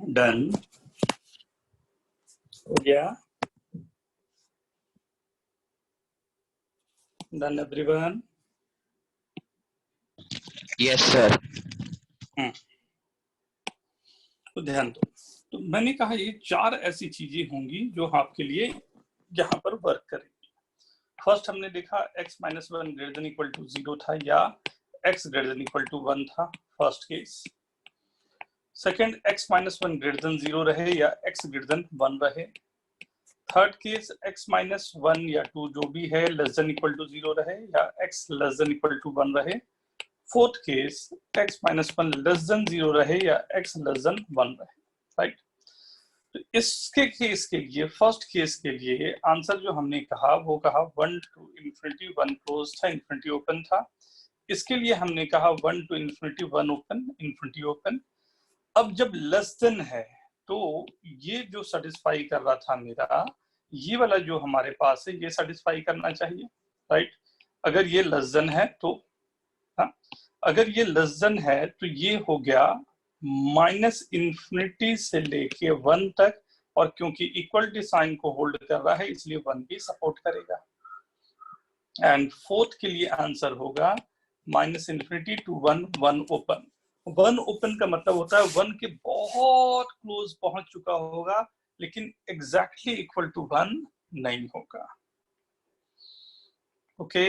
डन हो गया? Done everyone? Yes sir. तो ध्यान दो, तो मैंने कहा ये 4 ऐसी चीजें होंगी जो आपके लिए यहाँ पर वर्क करेंगी। फर्स्ट हमने देखा x minus 1 greater than equal to 0 था या x greater than equal to 1 था, first case. Second x minus 1 greater than 0 रहे या x ग्रेटर देन 1 रहे। थर्ड केस x माइनस 1 या 2 जो भी है लेस देन इक्वल टू 0 रहे या x less than equal to 1 रहे। Fourth case x minus 1 less than 0 रहे या x लेस देन 1 रहे, राइट। तो इसके केस के लिए, फर्स्ट केस के लिए आंसर जो हमने कहा वो कहा 1 टू इंफिनिटी 1 क्लोज था, इंफिनिटी ओपन था। इसके लिए हमने कहा 1 to infinity 1 open, infinity open. अब जब लेस देन है तो ये जो सेटिस्फाई कर रहा था मेरा, ये वाला जो हमारे पास है ये सेटिस्फाई करना चाहिए, राइट। अगर ये लेस देन है तो हाँ, अगर ये लेस देन है तो ये हो गया माइनस इंफिनिटी से लेके 1 तक, और क्योंकि इक्वलिटी साइन को होल्ड कर रहा है इसलिए 1 भी सपोर्ट करेगा। एंड फोर्थ के लिए आंसर होगा minus infinity to 1 1 open. 1 open का मतलब होता है 1 के बहुत क्लोज पहुंच चुका होगा लेकिन एग्जैक्टली इक्वल टू 1 नहीं होगा। ओके,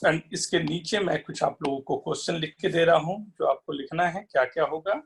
एंड इसके नीचे मैं कुछ आप लोगों को क्वेश्चन लिख के दे रहा हूं जो आपको लिखना है क्या क्या होगा।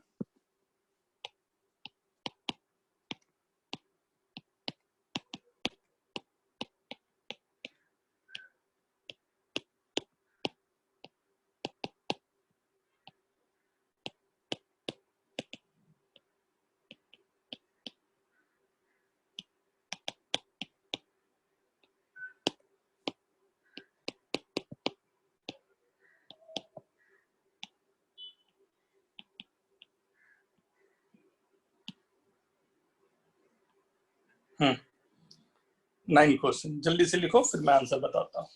हम्म 9 क्वेश्चन जल्दी से लिखो फिर मैं आंसर बताता हूँ।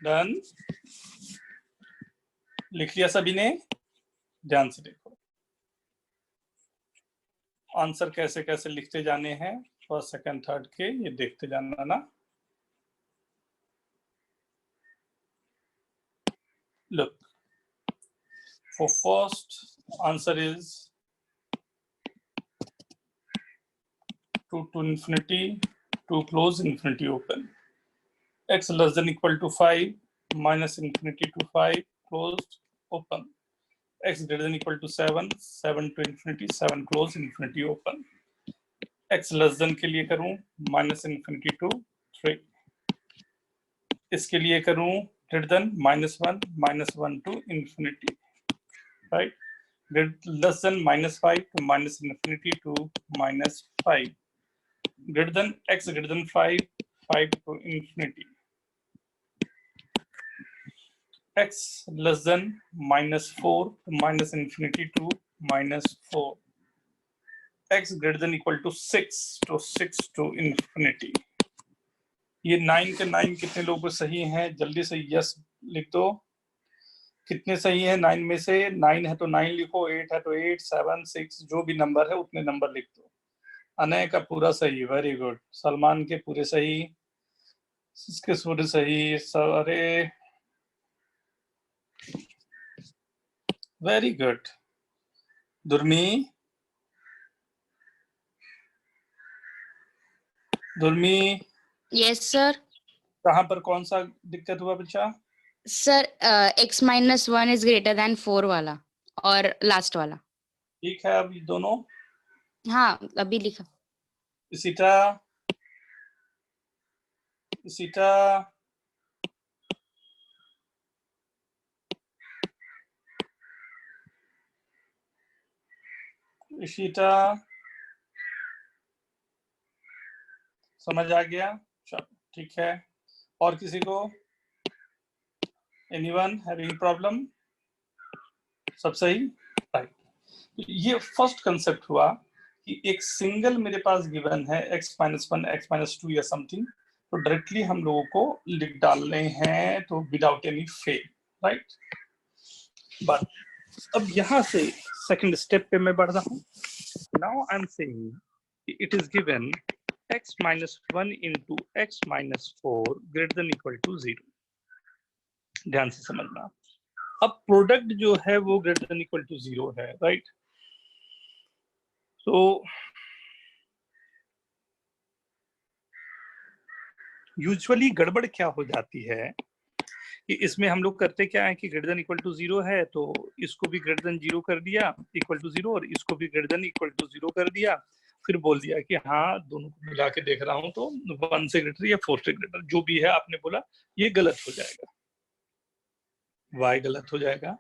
डन, लिख लिया सभी ने? ध्यान से देखो आंसर कैसे कैसे लिखते जाने हैं, फर्स्ट सेकंड थर्ड के, ये देखते जाना ना। Look, for first answer is 2 to infinity, 2 close, infinity open. X less than equal to 5, minus infinity to 5, closed, open. X greater than equal to 7, 7 to infinity, 7 close, infinity open. X less than के लिए करूं minus infinity to 3. इसके लिए करूं greater than -1 to infinity, right? Less than -5 to minus infinity to -5. Greater than x greater than 5, 5 to infinity. X less than -4 to minus infinity to -4. X greater than equal to 6 to infinity. ये 9 के 9 कितने लोगों को सही हैं? जल्दी से yes लिख दो। कितने सही है 9 में से? 9 है तो 9 लिखो, 8 है तो 8, 7, 6 जो भी नंबर है उतने नंबर लिख दो। अनय का पूरा सही, वेरी गुड। सलमान के पूरे सही, इसके पूरे सही, अरे very good. Durmi, Durmi yes sir. कहाँ पर कौन सा दिक्कत हुआ बच्चा? Sir x-1 is greater than 4 वाला और लास्ट वाला। ठीक है, अब दोनों हाँ अभी लिखा। इसीटा इसीटा इसीटा समझ आ गया? चलो ठीक है। और किसी को? Anyone having problem? सब सही, राइट। ये फर्स्ट कंसेप्ट हुआ कि एक सिंगल मेरे पास गिवन है x-1 x-2 या समथिंग, तो डायरेक्टली हम लोगों को लिख डालने हैं, तो without any fail, right. But अब यहां से सेकंड स्टेप पे मैं बढ़ रहा हूं। Now I am saying it is given x-1 into x-4 greater than equal to 0. ध्यान से समझना। अब प्रोडक्ट जो है वो ग्रेटर देन इक्वल टू 0 है, राइट। तो यूजुअली गड़बड़ क्या हो जाती है कि इसमें हम लोग करते क्या है कि ग्रेटर देन इक्वल टू 0 है तो इसको भी ग्रेटर देन 0 कर दिया, इक्वल टू 0, और इसको भी ग्रेटर देन इक्वल टू 0 कर दिया, फिर बोल दिया कि हाँ दोनों को मिला के देख रहा हूं तो 1 से ग्रेटर या 4 से ग्रेटर जो भी है आपने बोला, ये गलत हो जाएगा। वाई गलत हो जाएगा?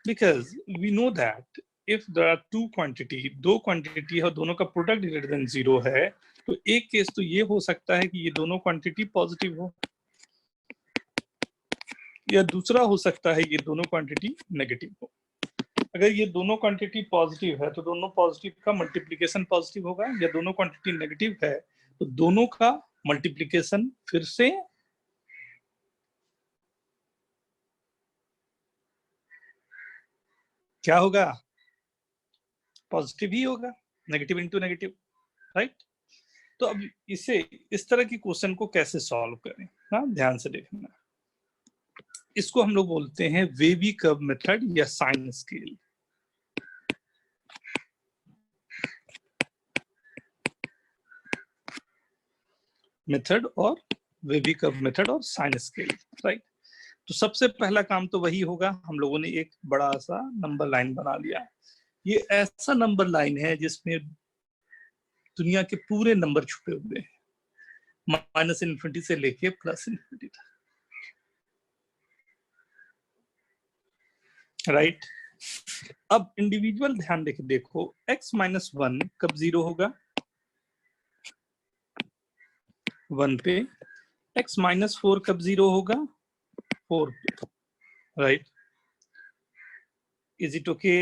Because we know that if there are two quantity, दो क्वांटिटी है और दोनों का प्रोडक्ट ग्रेटर देन 0 है, तो एक केस तो ये हो सकता है कि ये दोनों क्वांटिटी पॉजिटिव हो, या दूसरा हो सकता है ये दोनों क्वांटिटी नेगेटिव हो। अगर ये दोनों क्वांटिटी पॉजिटिव है तो दोनों पॉजिटिव का मल्टीप्लिकेशन पॉजिटिव होगा, या दोनों क्वांटिटी नेगेटिव है तो दोनों का मल्टीप्लिकेशन फिर से क्या होगा? पॉजिटिव ही होगा, नेगेटिव इंटू नेगेटिव, राइट। तो अब इसे इस तरह की क्वेश्चन को कैसे सॉल्व करें, हाँ ध्यान से देखना। इसको हम लोग बोलते हैं वेवी कर्व मेथड या साइन स्केल। मेथड और वेवी कर्व मेथड और साइन स्केल, राइट। तो सबसे पहला काम तो वही होगा, हम लोगों ने एक बड़ा सा नंबर लाइन बना लिया। ये ऐसा नंबर लाइन है जिसमें दुनिया के पूरे नंबर छुपे हुए हैं, माइनस इन्फिनिटी से लेके प्लस इन्फिनिटी तक, राइट। अब इंडिविजुअल ध्यान देके देखो, x-1 कब 0 होगा? 1 पे। x-4 कब 0 होगा? 4 पे, राइट। Is it okay?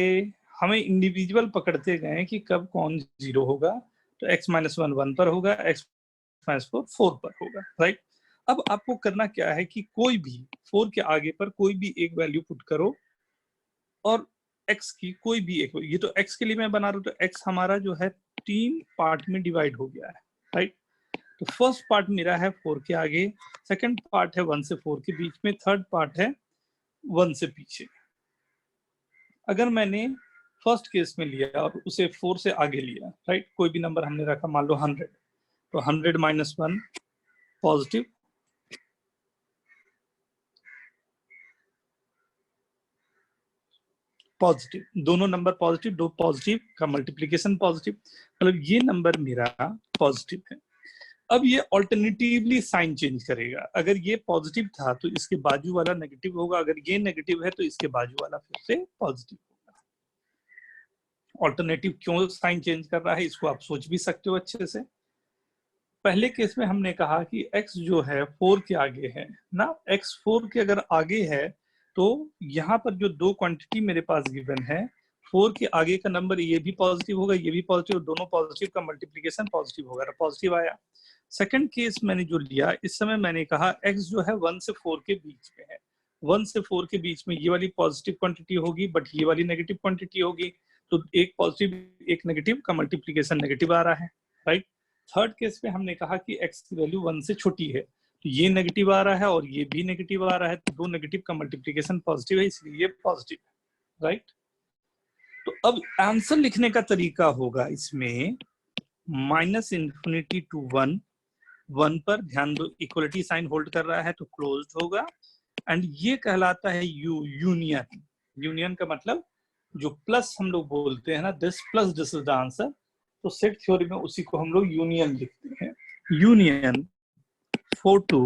हमें इंडिविजुअल पकड़ते गए कि कब कौन 0 होगा, तो x-1 1 पर होगा, x-4 4 पर होगा, राइट। अब आपको करना क्या है कि कोई भी 4 के आगे पर कोई भी एक वैल्यू पुट करो और x की कोई भी एक, ये तो x के लिए मैं बना रहा हूं, तो x हमारा जो है 3 पार्ट में डिवाइड हो गया है, राइट। तो फर्स्ट पार्ट मेरा है 4 के आगे, सेकंड पार्ट है 1 से 4 के बीच में, थर्ड पार्ट है 1 से पीछे। अगर मैंने फर्स्ट केस में लिया और उसे 4 से आगे लिया, राइट, कोई भी नंबर हमने रखा, मान लो 100, तो 100 माइनस 1 पॉजिटिव, पॉजिटिव, दोनों नंबर पॉजिटिव, दो पॉजिटिव का मल्टीप्लीकेशन पॉजिटिव, मतलब ये नंबर मेरा पॉजिटिव है। अब ये ऑल्टरनेटिवली साइन चेंज करेगा, अगर ये पॉजिटिव था तो इसके बाजू वाला नेगेटिव होगा, अगर ये नेगेटिव है तो इसके बाजू वाला फिर से पॉजिटिव होगा। ऑल्टरनेटिव क्यों साइन चेंज कर रहा है इसको आप सोच भी सकते हो अच्छे से। पहले केस में हमने कहा कि x जो है 4 के आगे है ना, x 4 के अगर आगे है तो यहाँ पर जो दो क्वांटिटी मेरे पास गिवन है, 4 के आगे का नंबर ये भी पॉजिटिव होगा, ये भी पॉजिटिव, दोनों पॉजिटिव का मल्टीप्लीकेशन पॉजिटिव होगा, पॉजिटिव आया। सेकंड केस मैंने जो लिया, इस समय मैंने कहा x जो है 1 से 4 के बीच में है, 1 से 4 के बीच में ये वाली पॉजिटिव क्वांटिटी होगी बट ये वाली नेगेटिव क्वांटिटी होगी, तो एक पॉजिटिव एक नेगेटिव का मल्टीप्लीकेशन नेगेटिव आ रहा है, राइट। थर्ड केस में हमने कहा कि x की वैल्यू 1 से छोटी है, तो ये नेगेटिव आ रहा है और ये भी नेगेटिव आ रहा है, तो दो नेगेटिव का मल्टीप्लीकेशन पॉजिटिव है, इसलिए ये पॉजिटिव है, राइट। तो अब आंसर लिखने का तरीका होगा इसमें -∞ to 1, 1 पर ध्यान दो, इक्वलिटी साइन होल्ड कर रहा है तो क्लोज्ड होगा, एंड ये कहलाता है यूनियन। यूनियन का मतलब जो प्लस हम लोग बोलते हैं ना, this plus this is the answer, तो सेट थ्योरी में उसी को हम लोग यूनियन लिखते हैं, union 4 to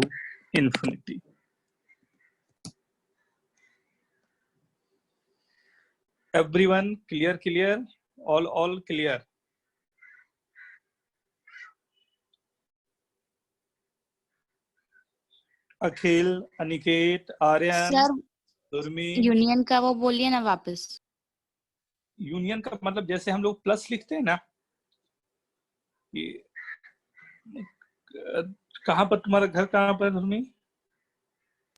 infinity। everyone clear, all clear? Akhil, Aniket, Aryan, sir Durmi. Union का वो बोलिए ना वापस। यूनियन का मतलब जैसे हम लोग प्लस लिखते हैं ना, कि कहाँ पर तुम्हारा घर कहाँ पर दुर्मी?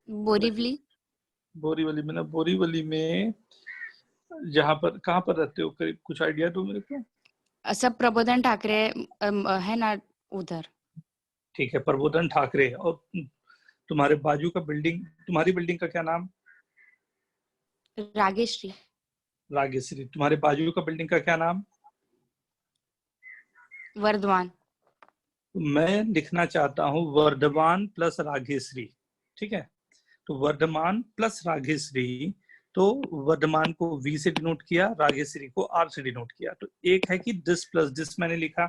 बोरीवली। बोरीवली में ना, बोरीवली में जहाँ पर कहाँ पर रहते हो, करीब कुछ आइडिया दो मेरे को। सब प्रबोधन ठाकरे है ना उधर। ठीक है, प्रबोधन ठाकरे। और तुम्हारे बाजू का बिल्डिंग, तुम्हारी बिल्डिंग का क्या नाम? रागेश्री। रागेश्री। तुम्हारे बाजू का बिल्डिंग का क्या नाम? वर्धमान। मैं लिखना चाहता हूँ वर्धमान प्लस रागेश्री, ठीक है। तो वर्धमान प्लस रागेश्री, तो वर्धमान को V से डिनोट किया, रागेश्री को R से डिनोट किया। तो एक है कि दिस प्लस दिस मैंने लिखा,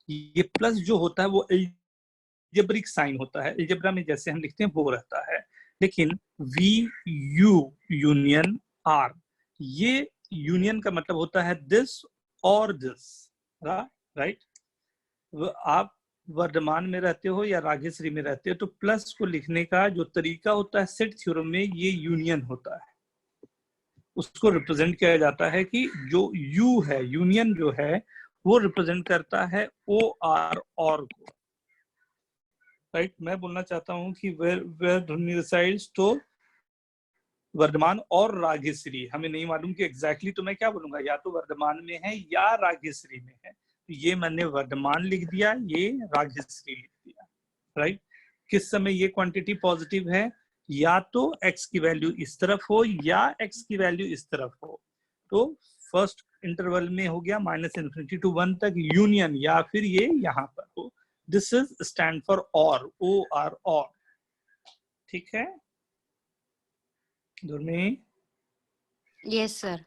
ये प्लस जो होता है वो एल्जेब्रिक साइन होता है, एल्जेब्रा में जैसे हम लिखते हैं वो रहता है, लेकिन VU यूनियन R, ये यूनियन का मतलब होता है दिस और दिस, राइट। आप वर्धमान में रहते हो या रागेश्री में रहते हो, तो प्लस को लिखने का जो तरीका होता है सेट थ्योरम में, ये यूनियन होता है, उसको रिप्रेजेंट किया जाता है कि जो यू है, यूनियन जो है वो रिप्रेजेंट करता है ओ आर और को, राइट। मैं बोलना चाहता हूं कि वेयर ध्वनि रिसाइड्स, तो वर्धमान और रागेश्री, हमें नहीं मालूम कि एग्जैक्टली तो मैं क्या बोलूंगा, या तो वर्धमान में है या रागेश्री में है, तो ये मैंने वर्धमान लिख दिया, ये रागेश्री लिख दिया, राइट। किस समय ये क्वांटिटी पॉजिटिव है, या तो x की वैल्यू इस तरफ हो या x की वैल्यू इस तरफ हो, तो फर्स्ट इंटरवल में हो गया -∞ to 1 तक यूनियन, या फिर ये यहाँ पर हो, दिस इज स्टैंड फॉर और, ओ आर और, ठीक है Durmi? Yes sir.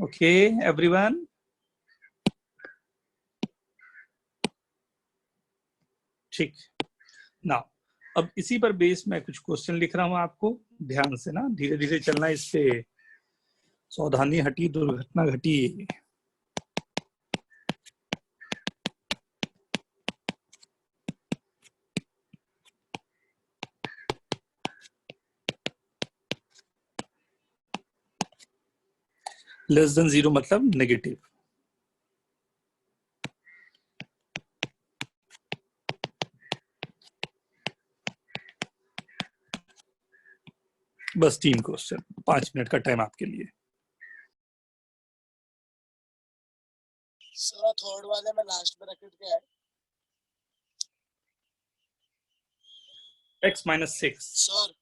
Okay everyone, ठीक ना। अब इसी पर बेस मैं कुछ क्वेश्चन लिख रहा हूं, आपको ध्यान से ना, धीरे धीरे चलना, इस पे सावधानी हटी दुर्घटना घटी। लेस देन 0 मतलब नेगेटिव, बस 3 क्वेश्चन, 5 मिनट का टाइम आपके लिए। सर थर्ड वाले में लास्ट ब्रैकेट क्या है? x - 6। Sir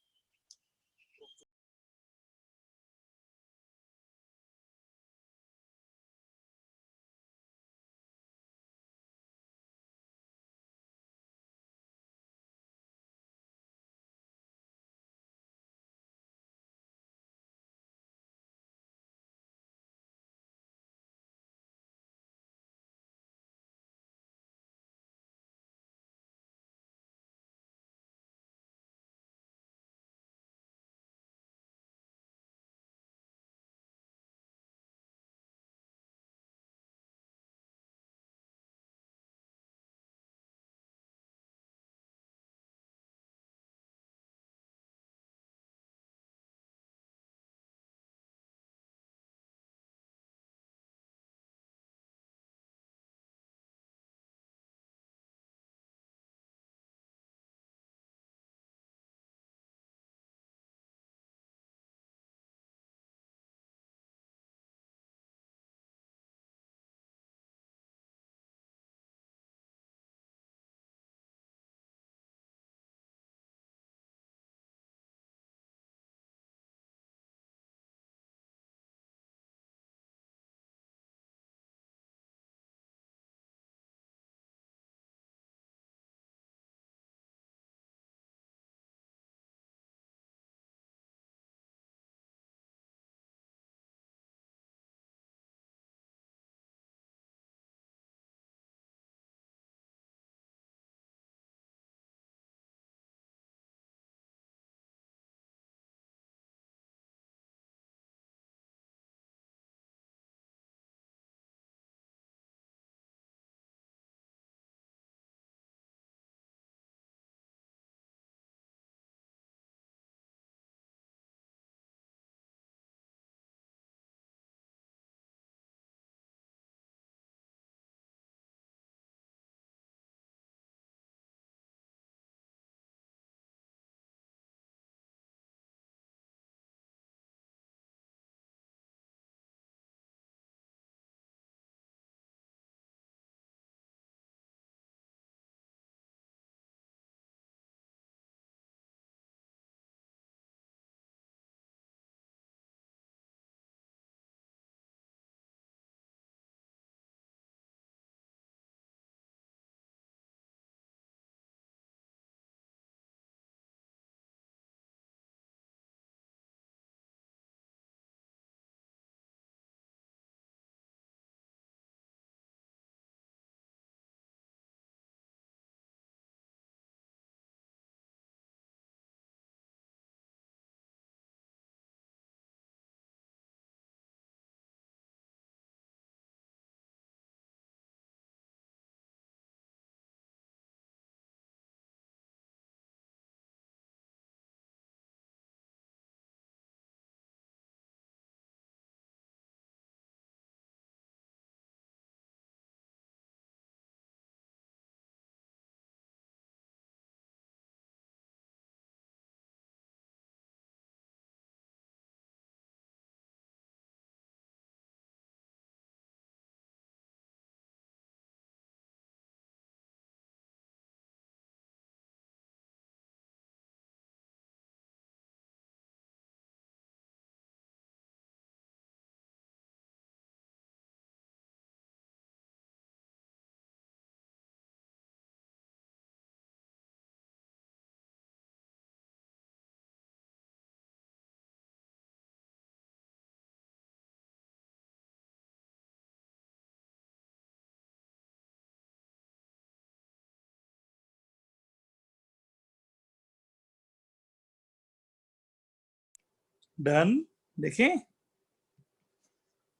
done. देखें,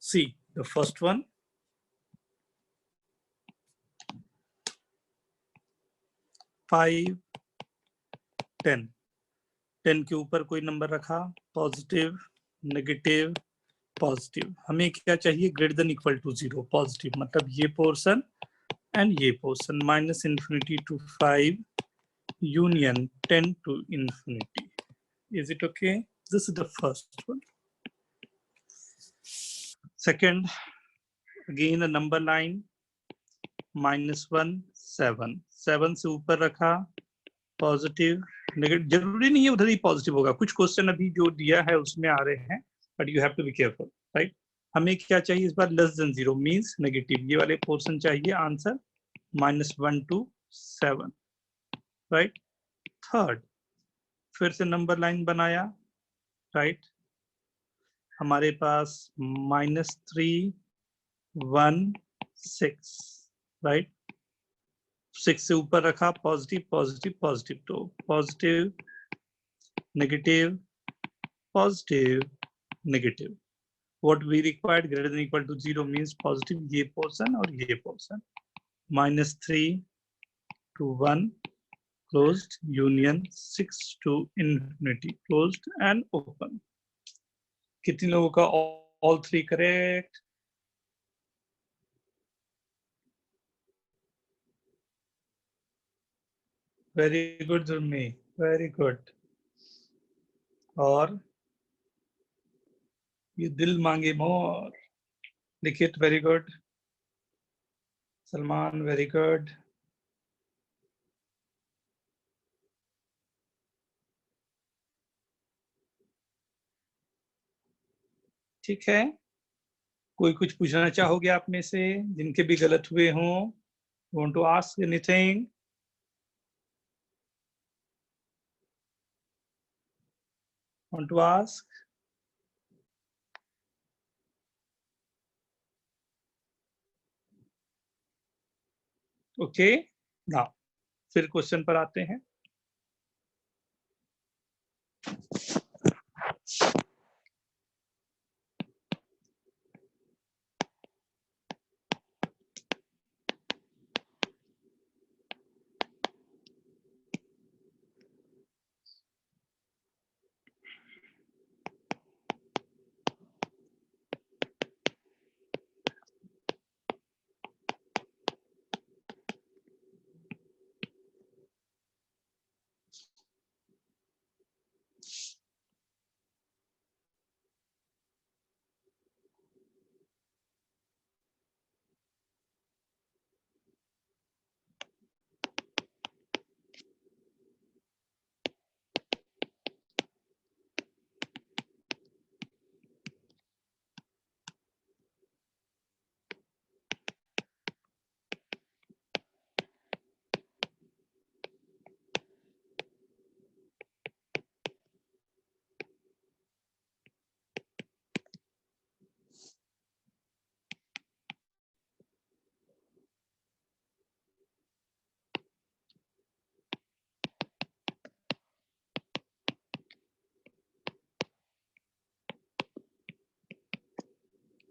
सी द फर्स्ट वन, 5, 10। 10 के ऊपर कोई नंबर रखा, पॉजिटिव, नेगेटिव, पॉजिटिव। हमें क्या चाहिए? Greater than equal to 0, positive, मतलब ये पोर्शन एंड ये portion, -∞ to 5 union 10 to ∞। Is it okay? This is the first one. Second, again a number line, -1 7 7 से ऊपर रखा, पॉजिटिव नेगेटिव, जरूरी नहीं है उधर ही पॉजिटिव होगा, कुछ क्वेश्चन अभी जो दिया है उसमें आ रहे हैं, but you have to be careful, right. हमें क्या चाहिए इस बार, <0 मींस नेगेटिव, ये वाले पोर्शन चाहिए आंसर, -1 to 7, राइट। थर्ड, फिर से नंबर लाइन बनाया, राइट। हमारे पास -3 1 6, राइट। 6 से ऊपर रखा, पॉजिटिव पॉजिटिव पॉजिटिव, तो positive negative positive negative, what we required greater than equal to 0 means positive, ये portion और ये portion, -3 to 1 closed union, 6 to infinity closed and open। कितने लोगों का all three correct? Very good Dhurmi, very good। और ये दिल मांगे मोर, लिखित, very good। Salman, very good। ठीक है, कोई कुछ पूछना चाहोगे आप में से जिनके भी गलत हुए हों? Want to ask anything? Want to ask? Okay, now फिर क्वेश्चन पर आते हैं।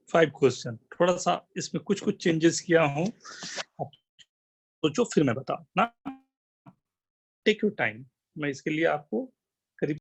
फाइव क्वेश्चन, थोड़ा सा इसमें कुछ कुछ चेंजेस किया हूं, आप सोचो फिर मैं बताऊं ना, टेक योर टाइम, मैं इसके लिए आपको करीब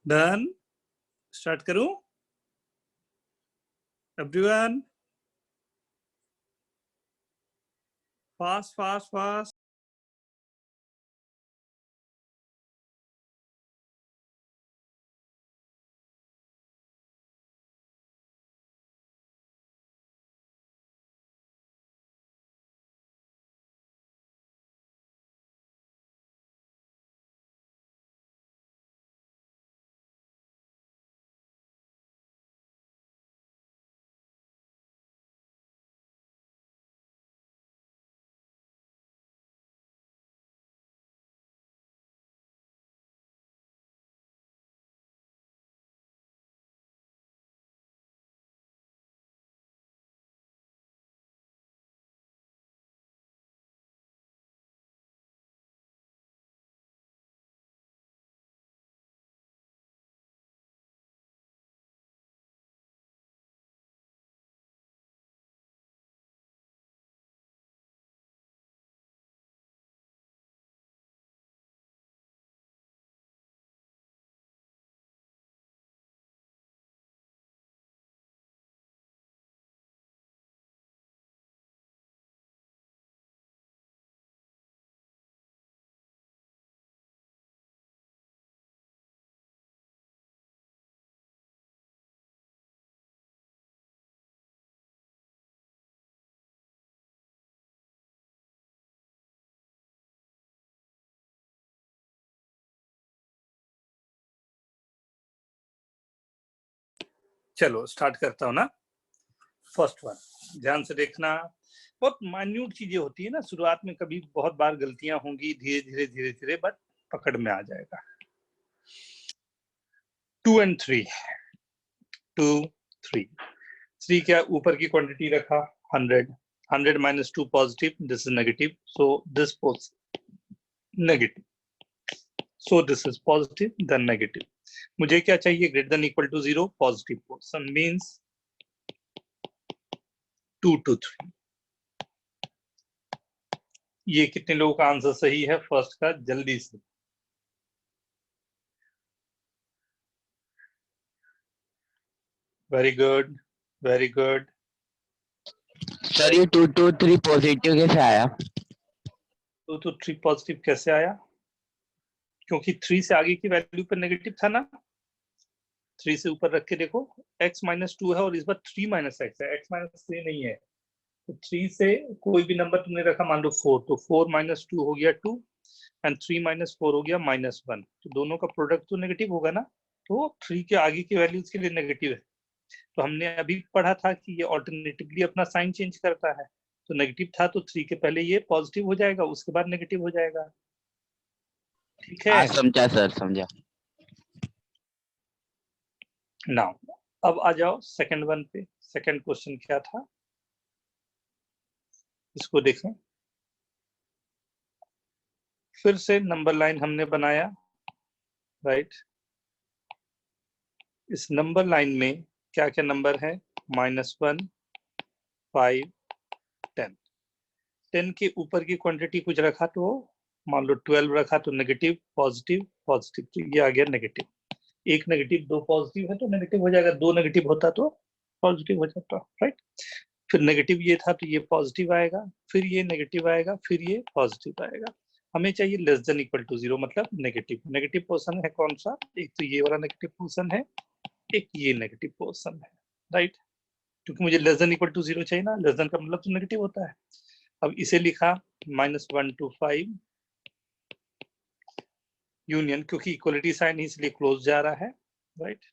डन, स्टार्ट करूं एवरीवन? Fast fast fast. चलो स्टार्ट करता हूं ना। फर्स्ट वन, ध्यान से देखना। बहुत माइन्यूट चीजें होती है ना, शुरुआत में कभी बहुत बार गलतियां होंगी, धीरे धीरे धीरे धीरे बट पकड़ में आ जाएगा। 2 and 3, 2 3 3 क्या ऊपर की क्वांटिटी रखा 100, 100 minus 2 positive, this is negative, so this was negative, so this is positive then negative. मुझे क्या चाहिए, greater than equal to 0, positive portion means 2 to 3. ये कितने लोगों का आंसर सही है फर्स्ट का, जल्दी से? Very good, very good. Sir ये 2 to 3 पॉजिटिव कैसे आया? 2 to 3 पॉजिटिव कैसे आया? क्योंकि 3 से आगे की वैल्यू पर नेगेटिव था ना। 3 से ऊपर रख के देखो, x minus 2 है और इस बार 3 minus x है, x minus 3 नहीं है। तो 3 से कोई भी नंबर तुमने रखा, मान लो 4, तो 4 minus 2 हो गया 2 एंड 3 minus 4 हो गया -1। तो दोनों का प्रोडक्ट तो नेगेटिव होगा ना, तो 3 के आगे की वैल्यूज के लिए नेगेटिव है। तो हमने अभी पढ़ा था कि ये ऑल्टरनेटिवली अपना साइन चेंज करता है, तो नेगेटिव था तो 3 के पहले ये पॉजिटिव हो जाएगा, उसके बाद नेगेटिव हो जाएगा। ठीक है, समझा सर, समझा। नाउ अब आ जाओ सेकंड वन पे। सेकंड क्वेश्चन क्या था, इसको देखें। फिर से नंबर लाइन हमने बनाया, राइट। इस नंबर लाइन में क्या क्या नंबर है, -1, 5, 10। 10 के ऊपर की क्वांटिटी कुछ रखा तो मान लो 12 रखा तो नेगेटिव पॉजिटिव पॉजिटिव, तो ये आ गया नेगेटिव। एक नेगेटिव 2 पॉजिटिव है तो नेगेटिव हो जाएगा, 2 नेगेटिव होता तो पॉजिटिव हो जाता, राइट। फिर नेगेटिव ये था तो ये पॉजिटिव आएगा, फिर ये नेगेटिव आएगा, फिर ये पॉजिटिव आएगा। हमें चाहिए लेस देन इक्वल टू 0, मतलब नेगेटिव। नेगेटिव पोर्शन है कौन सा, एक तो ये वाला नेगेटिव पोर्शन है, एक ये नेगेटिव पोर्शन है, राइट। क्योंकि मुझे लेस देन इक्वल टू 0 चाहिए ना, लेस देन का मतलब तो नेगेटिव होता है। अब इसे लिखा -1 to 5 यूनियन, क्योंकि इक्वलिटी साइन इसलिए क्लोज जा रहा है, राइट।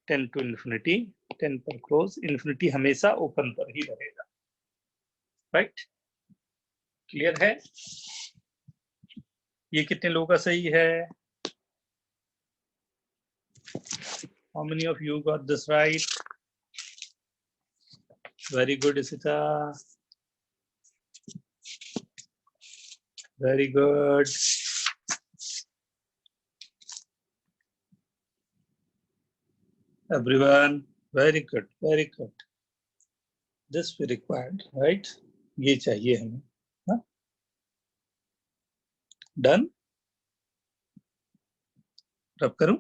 10 to infinity, 10 पर क्लोज, इन्फिनिटी हमेशा ओपन पर ही रहेगा, राइट। क्लियर है? ये कितने लोगों का सही है? How many of you got this right? Very good, Isita. Very good. Everyone, very good, very good. This we required, right? ये चाहिए हमें, हाँ? Done? रब करूं?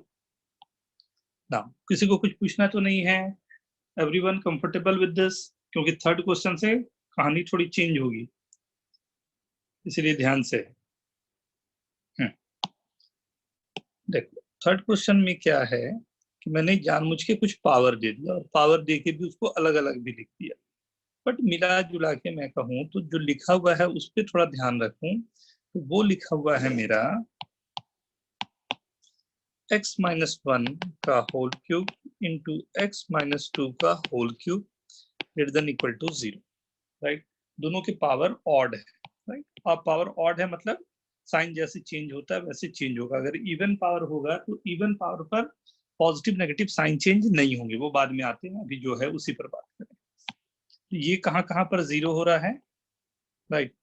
ना किसी को कुछ पूछना तो नहीं है? Everyone comfortable with this? क्योंकि थर्ड क्वेश्चन से कहानी थोड़ी चेंज होगी, इसलिए ध्यान से। देखो थर्ड क्वेश्चन में क्या है कि मैंने जानबूझ के कुछ पावर दे दिया और पावर दे के भी उसको अलग अलग भी लिख दिया, बट मिला जुला के मैं कहूँ तो जो लिखा हुआ है उस पर थोड़ा ध्यान रखूं तो वो लिखा हुआ है मेरा x माइनस 1 का whole cube into x minus 2 का whole cube greater than equal to 0, right. दोनों के पावर ऑड है, राइट। अब पावर ऑड है मतलब साइन जैसे चेंज होता है वैसे चेंज होगा। अगर इवन पावर होगा तो इवन पावर पर पॉजिटिव नेगेटिव साइन चेंज नहीं होंगे, वो बाद में आते हैं, अभी जो है उसी पर बात करें। तो ये कहाँ पर जीरो हो रहा है, राइट।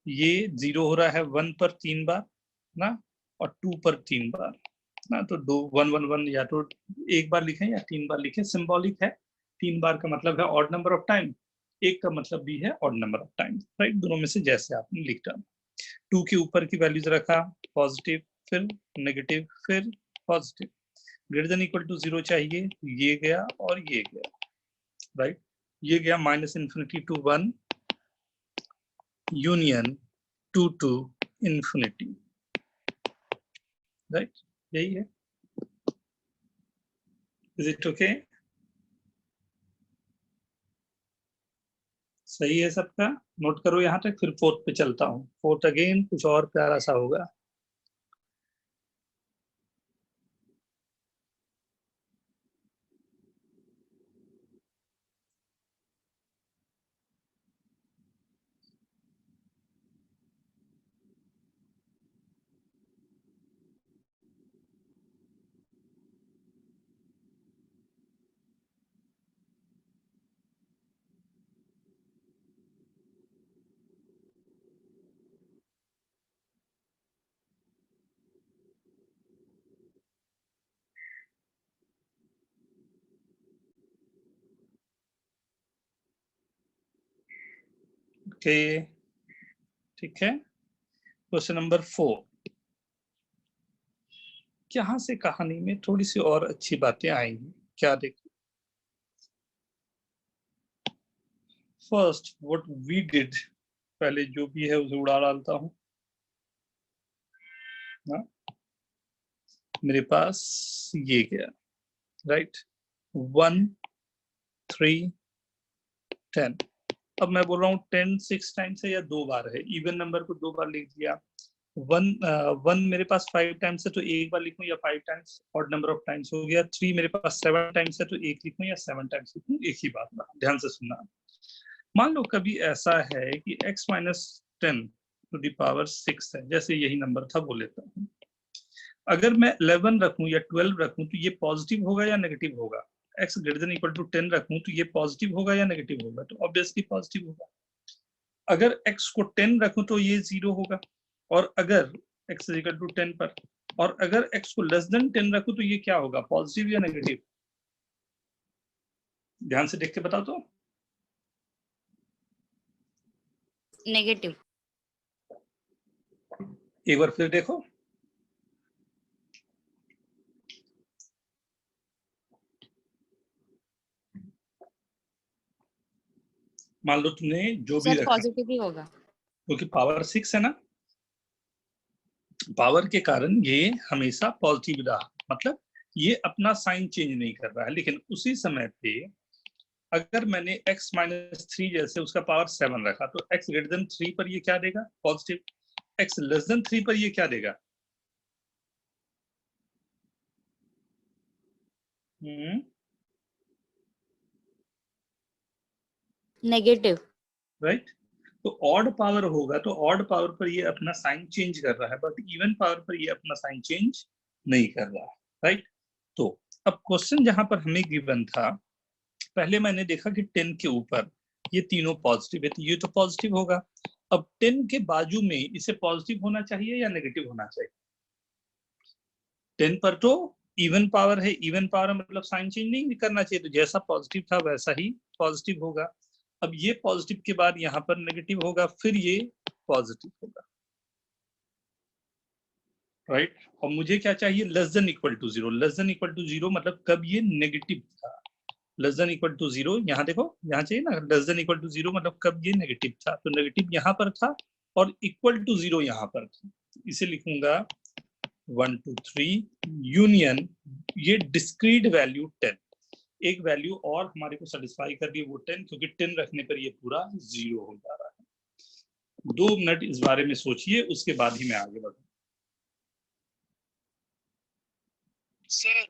ये जीरो हो रहा है 1 पर 3 बार ना, और 2 पर 3 बार ना। तो 2 1 1 1 या तो एक बार लिखें या 3 बार लिखें, सिंबॉलिक है। 3 बार का मतलब है ऑड नंबर ऑफ टाइम, एक का मतलब भी है odd number of time, right. दोनों में से जैसे आपने लिख डाला। 2 के ऊपर की वैल्यूज रखा पॉजिटिव, फिर नेगेटिव, फिर positive. Greater than equal to 0 चाहिए, ये गया और ये गया, राइट। ये गया minus infinity to 1 union 2 to infinity, right. यही है। Is it okay? सही है सबका? नोट करो यहाँ तक, फिर फोर्थ पे चलता हूँ। फोर्थ अगेन कुछ और प्यारा सा होगा। ओके, ठीक है। Question number 4। यहाँ से कहानी में थोड़ी सी और अच्छी बातें आएंगी। क्या देखो, फर्स्ट व्हाट वी डिड, पहले जो भी है उसे उड़ा डालता हूँ ना। मेरे पास ये गया, राइट। 1 3 10। अब मैं बोल रहा हूँ 10 6 टाइम्स है या 2 बार है, इवन नंबर को 2 बार लिख दिया। 1 मेरे पास 5 टाइम्स है तो एक बार लिखूं या 5 times, odd number of times हो गया। 3 मेरे पास 7 टाइम्स है तो एक लिखूं या 7 टाइम्स लिखूं, एक ही बात रहा। ध्यान से सुनना। मान लो कभी ऐसा है कि x minus 10 to the power 6 है, जैसे यही नंबर था वो लेता हूँ। अगर मैं 11 रखूं या 12 रखूं तो ये पॉजिटिव होगा या नेगेटिव होगा? x greater than equal to 10 रखूं तो ये पॉजिटिव होगा या नेगेटिव होगा? तो ऑब्वियसली पॉजिटिव होगा। अगर x को 10 रखूं तो ये 0 होगा, और अगर x इज इक्वल टू 10 पर, और अगर x को लेस देन 10 रखूं तो ये क्या होगा, पॉजिटिव या नेगेटिव? ध्यान से देख के बताओ तो। नेगेटिव। एक बार फिर देखो। मान लो तुमने जो भी सर रखा, पॉजिटिव ही होगा। क्योंकि पावर 6 है ना, पावर के कारण ये हमेशा पॉजिटिव रहा, मतलब ये अपना साइन चेंज नहीं कर रहा है। लेकिन उसी समय पे अगर मैंने x माइनस 3 जैसे उसका पावर 7 रखा तो x ग्रेटर देन 3 पर ये क्या देगा, पॉजिटिव। x लेस देन 3 पर ये क्या देगा, नेगेटिव। राइट। तो ऑड पावर होगा तो ऑड पावर पर ये अपना साइन चेंज कर रहा है, बट इवन पावर पर ये अपना साइन चेंज नहीं कर रहा है, राइट। तो अब क्वेश्चन जहां पर हमें गिवन था, पहले मैंने देखा कि 10 के ऊपर ये तीनों पॉजिटिव है तो ये तो पॉजिटिव होगा। अब 10 के बाजू में इसे पॉजिटिव होना चाहिए या नेगेटिव होना चाहिए? 10 पर तो इवन पावर है, इवन पावर मतलब साइन चेंज नहीं करना चाहिए, तो जैसा पॉजिटिव था वैसा ही पॉजिटिव होगा। अब ये पॉजिटिव के बाद यहाँ पर नेगेटिव होगा, फिर ये पॉजिटिव होगा। राइट। और मुझे क्या चाहिए, less than equal to zero. Less than equal to zero मतलब कब ये नेगेटिव था। Less than equal to zero, यहाँ देखो, यहाँ चाहिए ना, less than equal to zero मतलब कब ये नेगेटिव था। तो नेगेटिव यहाँ पर था और इक्वल टू जीरो यहाँ पर था। इसे लिखूंगा 1 2 3 यूनियन, ये डिस्क्रीट वैल्यू 10, एक वैल्यू और हमारे को सेटिस्फाई कर रही है वो 10, क्योंकि 10 रखने पर ये पूरा जीरो हो जा रहा है। 2 मिनट इस बारे में सोचिए, उसके बाद ही मैं आगे बढ़ूँ। सर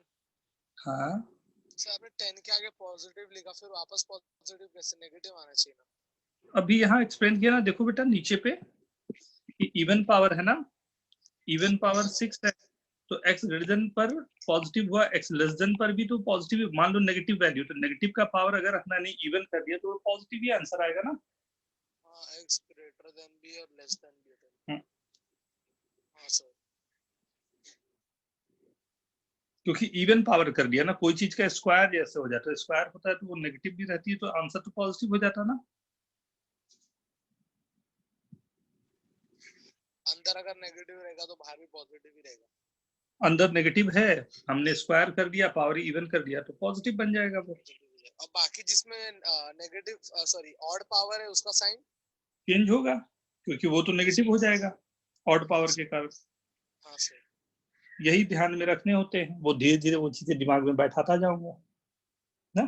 हाँ, सर आपने 10 के आगे पॉजिटिव लिखा, फिर वापस पॉजिटिव कैसे, नेगेटिव आना चाहिए ना। अभी यहाँ एक्सप्लेन किया ना, देखो बेटा नीचे पे इवन पावर है ना, इवन पावर 6 है, तो x ग्रेटर देन पर पॉजिटिव हुआ, x लेस देन पर भी तो पॉजिटिव। मान लो नेगेटिव वैल्यू, तो नेगेटिव का पावर अगर अपना नहीं इवन कर दिया तो पॉजिटिव ही आंसर आएगा ना। हाँ, x ग्रेटर देन भी और लेस देन भी होता है। हाँ सर, क्योंकि इवन पावर कर दिया ना, कोई चीज का स्क्वायर जैसे हो जाता है, स्क्वायर होता है तो वो नेगेटिव भी रहती है, तो आंसर तो पॉजिटिव हो जाता ना। अंदर अगर नेगेटिव रहेगा तो बाहर भी पॉजिटिव ही रहेगा। अंदर नेगेटिव है, हमने स्क्वायर कर दिया, पावर इवन कर दिया, तो पॉजिटिव बन जाएगा वो। अब बाकी जिसमें नेगेटिव सॉरी ऑड पावर है उसका साइन चेंज होगा, क्योंकि वो तो नेगेटिव हो जाएगा ऑड पावर के कारण। हाँ सर, यही ध्यान में रखने होते हैं, वो धीरे धीरे वो चीजें दिमाग में बैठाता जाऊंगा ना।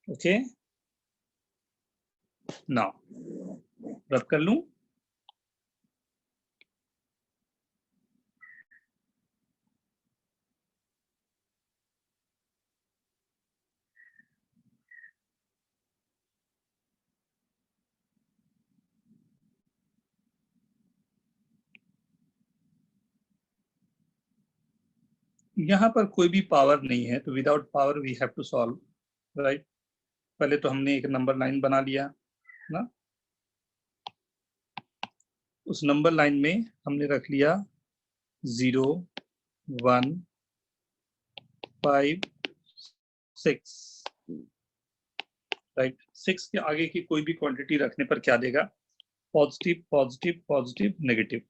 ओके, नाउ रब कर लूं। यहाँ पर कोई भी पावर नहीं है, तो without power we have to solve, right. पहले तो हमने एक नंबर लाइन बना लिया ना, उस नंबर लाइन में हमने रख लिया 0 1 5 6, राइट। 6 के आगे की कोई भी क्वांटिटी रखने पर क्या देगा, पॉजिटिव पॉजिटिव पॉजिटिव नेगेटिव,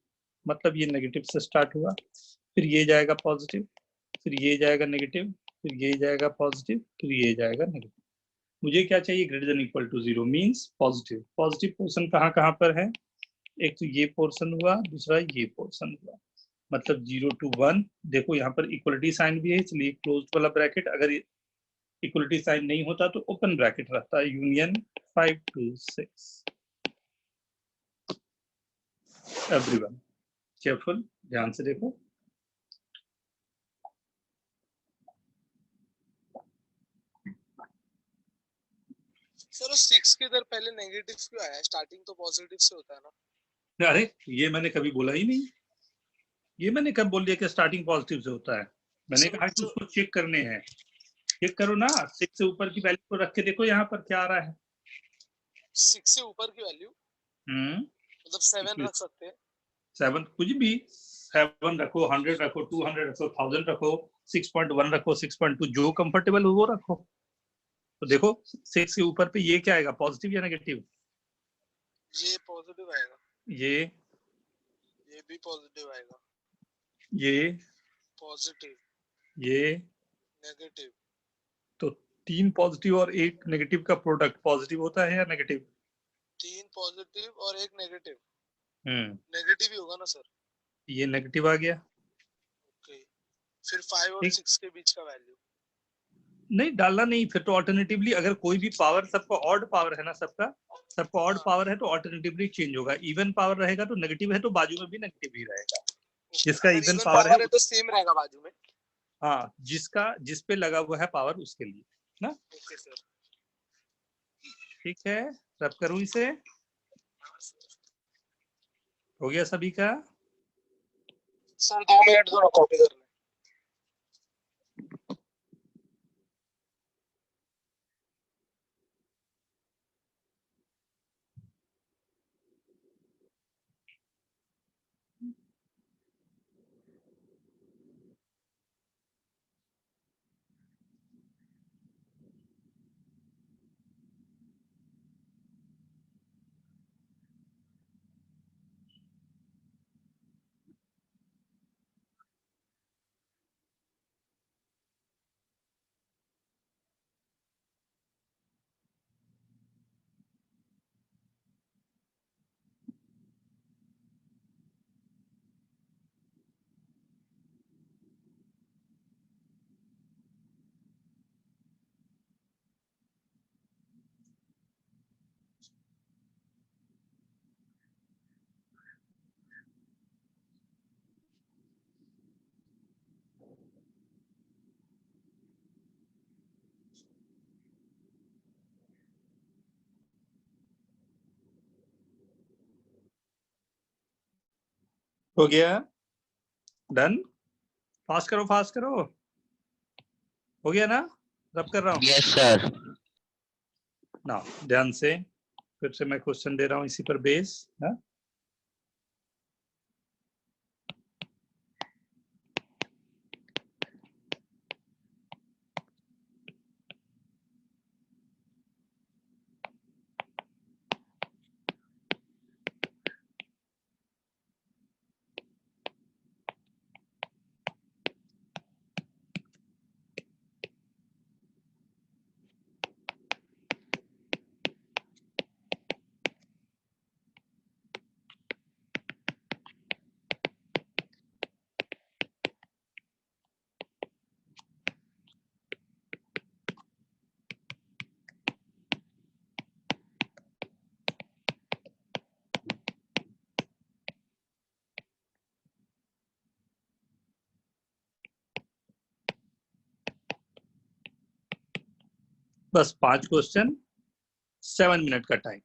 मतलब ये नेगेटिव से स्टार्ट हुआ, फिर ये जाएगा पॉजिटिव, फिर ये जाएगा नेगेटिव, फिर ये जाएगा पॉजिटिव, फिर ये जाएगा नेगेटिव। मुझे क्या चाहिए, greater than equal to zero means positive. Positive portion कहाँ कहाँ पर है, एक तो ये पोर्शन हुआ, दूसरा ये पोर्शन हुआ, मतलब 0 to 1। देखो यहाँ पर इक्वलिटी साइन भी है, इसलिए क्लोज्ड वाला ब्रैकेट, अगर इक्वलिटी साइन नहीं होता तो ओपन ब्रैकेट रहता है, यूनियन 5 to 6। एवरीवन केयरफुल, ध्यान से देखो। सर 6 के इधर पहले नेगेटिव क्यों आया, स्टार्टिंग तो पॉजिटिव से होता है ना। अरे ये मैंने कभी बोला ही नहीं, ये मैंने कब बोल दिया कि स्टार्टिंग पॉजिटिव से होता है। मैंने कहा कि उसको चेक करने हैं, चेक करो ना, 6 से ऊपर की वैल्यू को रख के देखो यहाँ पर क्या आ रहा है। 6 से ऊपर की वैल्यू मतलब 7 रख सकते हैं। 7 कुछ भी, 7 रखो, 100 रखो, 200 रखो, 1000 रखो, 6.1 रखो, 6.2, जो कंफर्टेबल हो वो रखो। तो देखो 6 के ऊपर पे ये क्या आएगा, पॉजिटिव या नेगेटिव। ये पॉजिटिव आएगा, ये भी पॉजिटिव आएगा, ये पॉजिटिव, ये नेगेटिव। तो 3 पॉजिटिव और 1 नेगेटिव का प्रोडक्ट पॉजिटिव होता है या नेगेटिव। 3 पॉजिटिव और 1 नेगेटिव, हम्म, नेगेटिव ही होगा ना सर। ये नेगेटिव आ गया। ओके, फिर 5 और ठीक, 6 के बीच का वैल्यू नहीं डालना नहीं, फिर तो ऑल्टरनेटिवली अगर कोई भी पावर, सबका ऑड पावर है ना, सबका ऑड पावर है तो ऑल्टरनेटिवली चेंज होगा। इवन पावर रहेगा तो नेगेटिव है तो बाजू में भी नेगेटिव ही रहेगा। जिसका अगर इवन इवन पावर पावर है तो सेम रहेगा बाजू में। हाँ, जिस पे लगा हुआ है पावर उसके लिए ना। ओके सर, ठीक है, रब करूं इसे, हो गया सभी का। सर 2 मिनट दो ना, कॉपी करना। हो गया? डन? फास्ट करो। हो गया ना? रब कर रहा हूँ Yes, sir. ना। ध्यान से फिर से मैं क्वेश्चन दे रहा हूँ इसी पर बेस। बस 5 क्वेश्चन, 7 मिनट का time.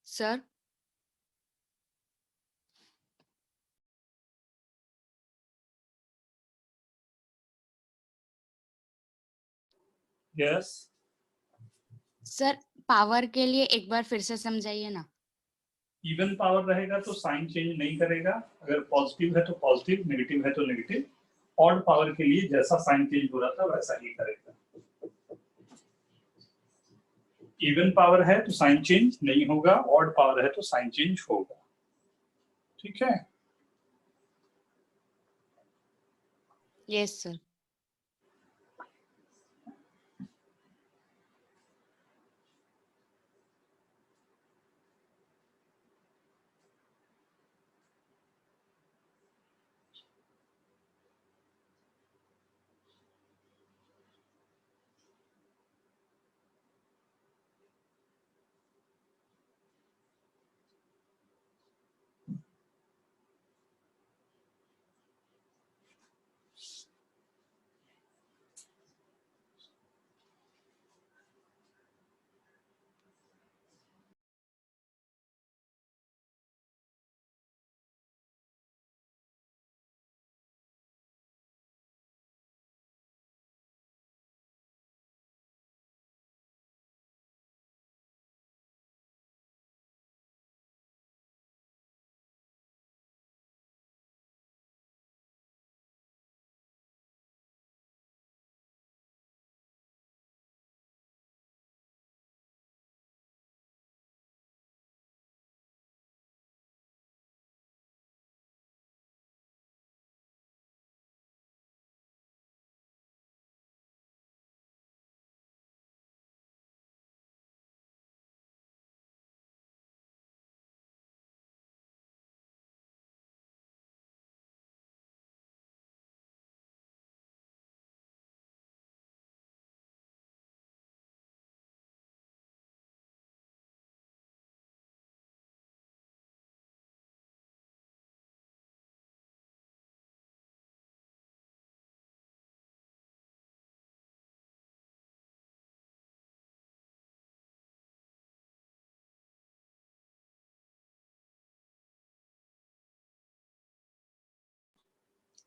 Sir, yes, sir power के लिए एक बार फिर से समझाइए ना। इवन पावर रहेगा तो साइन चेंज नहीं करेगा, अगर पॉजिटिव है तो पॉजिटिव, नेगेटिव है तो नेगेटिव। ऑड पावर के लिए जैसा साइन चेंज हो रहा था वैसा ही करेगा। इवन पावर है तो साइन चेंज नहीं होगा, ऑड पावर है तो साइन चेंज होगा। ठीक है? Yes, sir.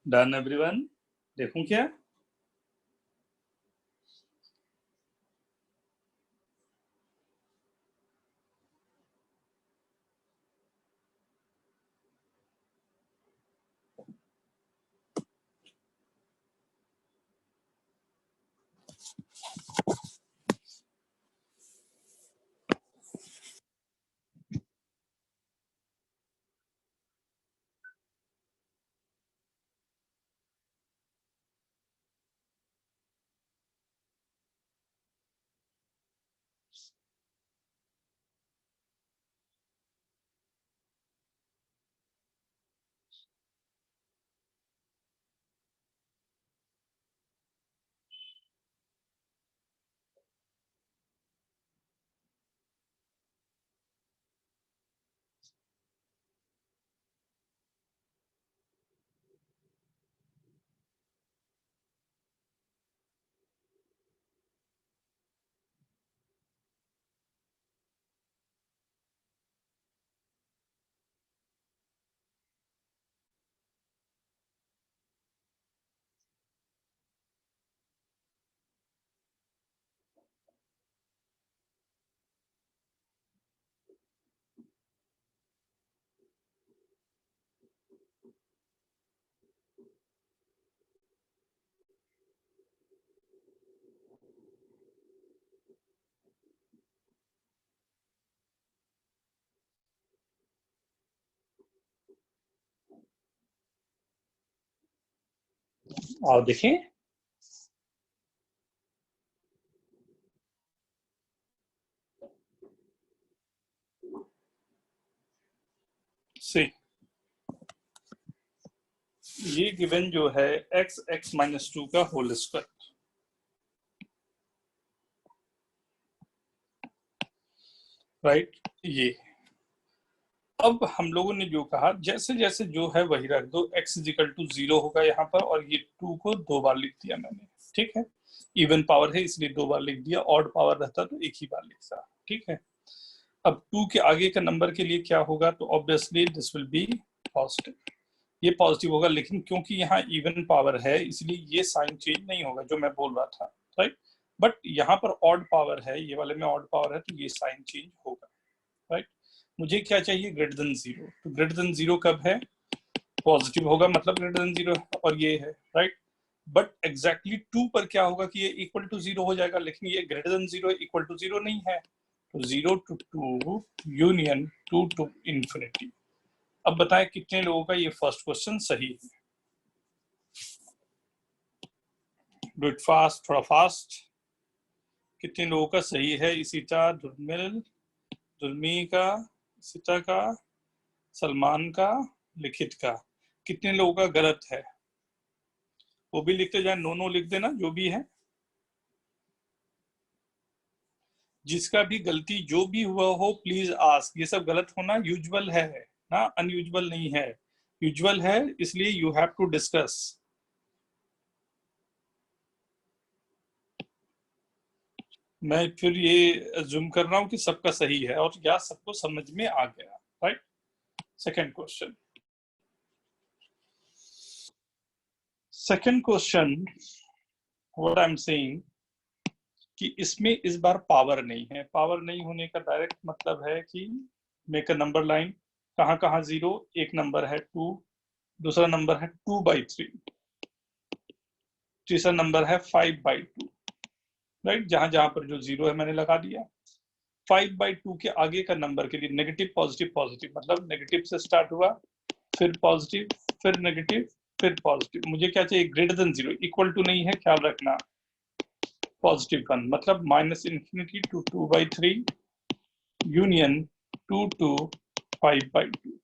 Done everyone? देखूं क्या? और देखें सी ये गिवन जो है x माइनस 2 का होल स्क्वायर, राइट। ये अब हम लोगों ने जो कहा जैसे जैसे जो है वही रख दो, x इजिकल टू 0 होगा यहाँ पर, और ये 2 को 2 बार लिख दिया मैंने, ठीक है। इवन पावर है इसलिए 2 बार लिख दिया, ऑड पावर रहता तो एक ही बार लिखता, ठीक है। अब 2 के आगे का नंबर के लिए क्या होगा, तो obviously this will be positive, ये पॉजिटिव होगा, लेकिन क्योंकि यहाँ इवन पावर है इसलिए ये साइन चेंज नहीं होगा जो मैं बोल रहा था, राइट। बट यहाँ पर ऑड पावर है, ये वाले में ऑड पावर है तो ये साइन चेंज होगा, राइट। मुझे क्या चाहिए, ग्रेटर देन 0, तो ग्रेटर देन 0 कब है, पॉजिटिव होगा मतलब ग्रेटर देन 0, और ये है, राइट। बट एग्जैक्टली 2 पर क्या होगा कि ये इक्वल टू 0 हो जाएगा, लेकिन ये ग्रेटर देन 0 इक्वल टू 0 नहीं है, तो 0 to 2 यूनियन 2 to इंफिनिटी। अब बताएं कितने लोगों का ये फर्स्ट क्वेश्चन सही है, डू इट फास्ट, थोड़ा फास्ट। कितने लोगों का सही है, इसिता, दुर्मिल, दुर्मी का, इसिता का, सलमान का, लिखित का। कितने लोगों का गलत है वो भी लिखते जाए, नो नो लिख देना जो भी है। जिसका भी गलती जो भी हुआ हो प्लीज आस्क, ये सब गलत होना यूजुअल है ना, अनयूजुअल नहीं है, यूजुअल है, इसलिए यू हैव टू डिस्कस। मैं फिर ये अज्यूम कर रहा हूं कि सबका सही है और या सबको समझ में आ गया, right. Second question, what I am saying कि इसमें इस बार पावर नहीं है, पावर नहीं होने का डायरेक्ट मतलब है कि मेक अ नंबर लाइन, कहाँ कहाँ 0, एक नंबर है 2, दूसरा नंबर है 2/3, तीसरा नंबर है 5/2, राइट। जहां जहां पर जो 0 है मैंने लगा दिया। 5/2 के आगे का नंबर के लिए नेगेटिव पॉजिटिव पॉजिटिव, मतलब नेगेटिव से स्टार्ट हुआ, फिर पॉजिटिव, फिर नेगेटिव, फिर पॉजिटिव। मुझे क्या चाहिए, ग्रेटर देन 0, इक्वल टू नहीं है, ख्याल रखना, पॉजिटिव 1, मतलब minus infinity to 2/3 union 2 to 5/2,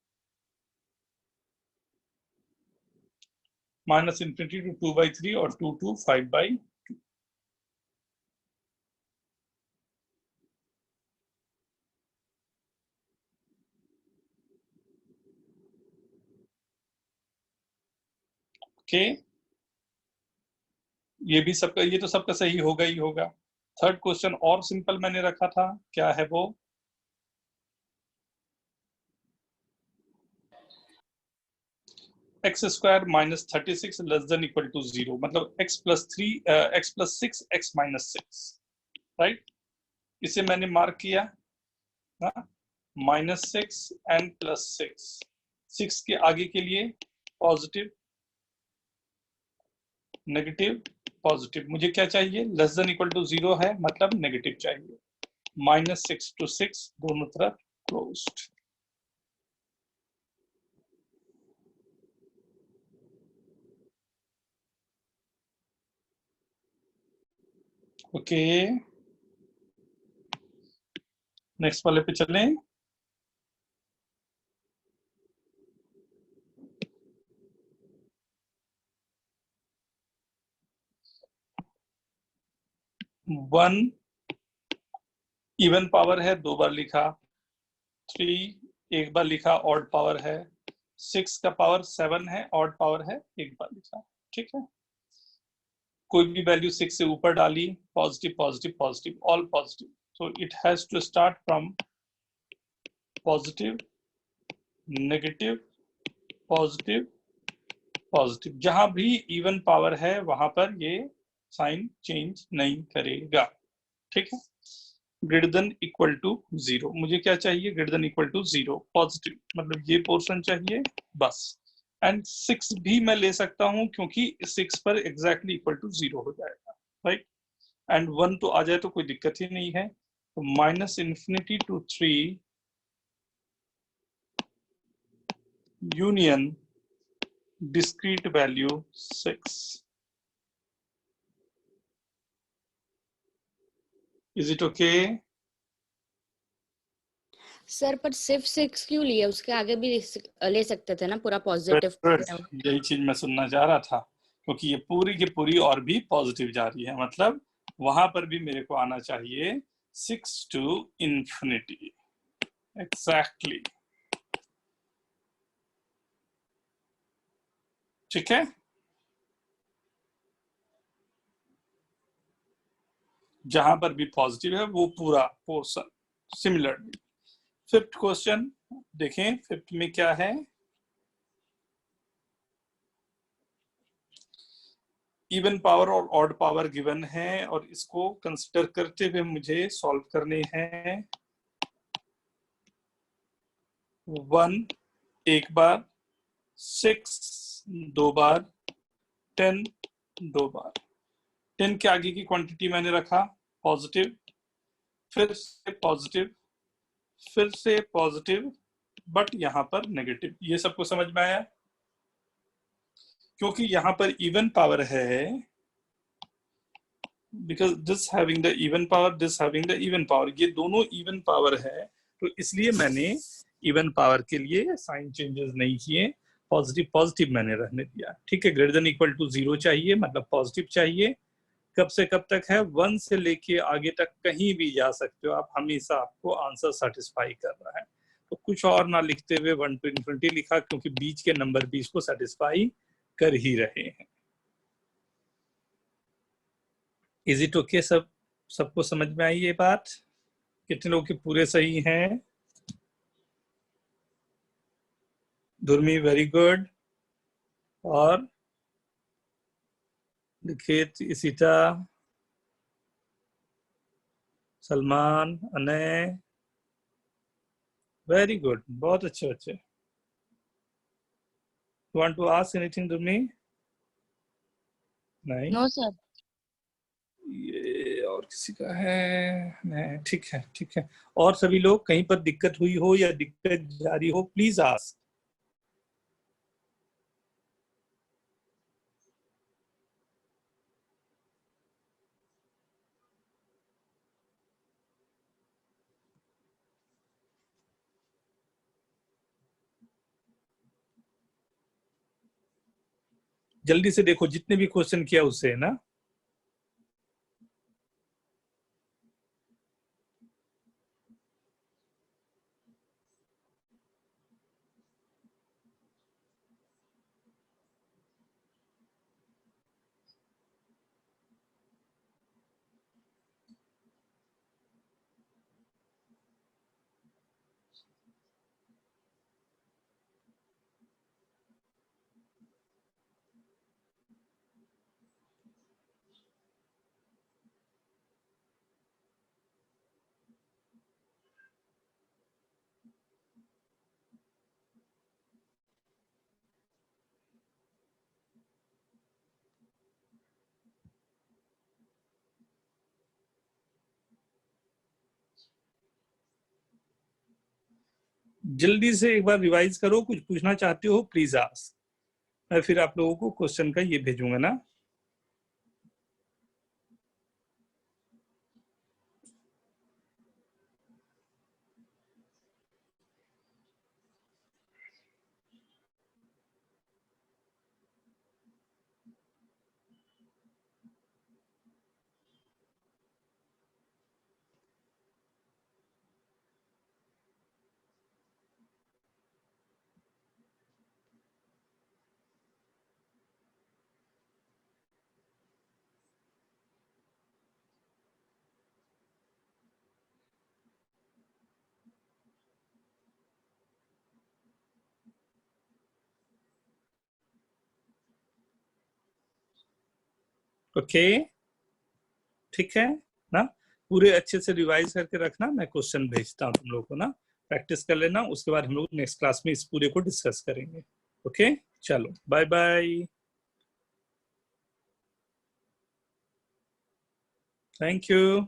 minus infinity to 2/3 और 2 to 5/2। ओके, ये भी सबका, ये तो सबका सही होगा ही होगा। थर्ड क्वेश्चन और सिंपल मैंने रखा था, क्या है वो, x square minus 36 less than equal to 0, मतलब x plus 6 x minus 6, right. इसे मैंने मार्क किया -6 n प्लस 6 के आगे के लिए पॉजिटिव, नेगेटिव, पॉजिटिव। मुझे क्या चाहिए, लेस देन इक्वल टू 0 है मतलब नेगेटिव चाहिए, -6 to 6 दोनों तरफ क्लोज्ड। ओके, नेक्स्ट वाले पे चलें। वन इवन पावर है, 2 बार लिखा, 3 एक बार लिखा, ऑड पावर है, 6 का पावर 7 है, ऑड पावर है, एक बार लिखा, ठीक है। कोई भी वैल्यू 6 से ऊपर डाली, positive positive positive, all positive, so it has to start from positive, negative, positive, positive. जहां भी इवन पावर है वहां पर ये साइन चेंज नहीं करेगा, ठीक है। ग्रेटर देन इक्वल टू 0, मुझे क्या चाहिए, greater than equal to 0, positive, मतलब ये पोर्शन चाहिए बस। एंड 6 भी मैं ले सकता हूं क्योंकि 6 पर एग्जैक्टली इक्वल टू 0 हो जाएगा, राइट। एंड 1 तो आ जाए तो कोई दिक्कत ही नहीं है, तो minus infinity to 3 union discrete value 6, is it okay? Sir पर सिर्फ 6 क्यों लिया, उसके आगे भी ले सकते थे ना पूरा पॉजिटिव। यही चीज मैं सुनना चाह रहा था, क्योंकि ये पूरी की पूरी और भी पॉजिटिव जा रही है, मतलब वहां पर भी मेरे को आना चाहिए 6 to infinity। एग्जैक्टली, ठीक है। जहां पर भी पॉजिटिव है वो पूरा पोर्शन। सिमिलरली फिफ्थ क्वेश्चन देखें, फिफ्थ में क्या है? इवन पावर और ऑड पावर गिवन है और इसको कंसिडर करते हुए मुझे सॉल्व करने हैं। 1 एक बार, 6 2 बार, 10 2 बार। 10 के आगे की क्वांटिटी मैंने रखा पॉजिटिव, फिर से पॉजिटिव, फिर से पॉजिटिव, बट यहां पर नेगेटिव। ये सबको समझ में आया? क्योंकि यहां पर इवन पावर है, because this having the even power, this having the even power, ये दोनों इवन पावर है, तो इसलिए मैंने इवन पावर के लिए साइन चेंजेस नहीं किए, पॉजिटिव पॉजिटिव मैंने रहने दिया। ठीक है, ग्रेटर देन इक्वल टू 0 चाहिए, मतलब पॉजिटिव चाहिए। कब से कब तक है? 1 से लेके आगे तक कहीं भी जा सकते हो आप, हमेशा आपको आंसर सेटिस्फाई कर रहा है। तो कुछ और ना लिखते हुए 1 to infinity लिखा, क्योंकि बीच के नंबर भी इसको सेटिस्फाई कर ही रहे हैं। Is it okay? सबको समझ में आई ये बात? कितने लोग के पूरे सही हैं? Dhurmi very good. और लिखित, इसिता, सलमान, अनय, वेरी गुड, बहुत अच्छे बच्चे। Want to ask anything Dhurmi? नहीं? No sir. ये और किसी का है? नहीं, ठीक है ठीक है। और सभी लोग कहीं पर दिक्कत हुई हो या दिक्कत जारी हो, प्लीज आस्क। जल्दी से देखो, जितने भी क्वेश्चन किया उससे, है ना? जल्दी से एक बार रिवाइज करो, कुछ पूछना चाहते हो प्लीज आस्क। मैं फिर आप लोगों को क्वेश्चन का ये भेजूंगा ना। ओके, ठीक है ना? पूरे अच्छे से रिवाइज करके रखना, मैं क्वेश्चन भेजता हूँ तुम लोगों को ना, प्रैक्टिस कर लेना। उसके बाद हम लोग नेक्स्ट क्लास में इस पूरे को डिस्कस करेंगे। ओके, चलो बाय बाय, थैंक यू।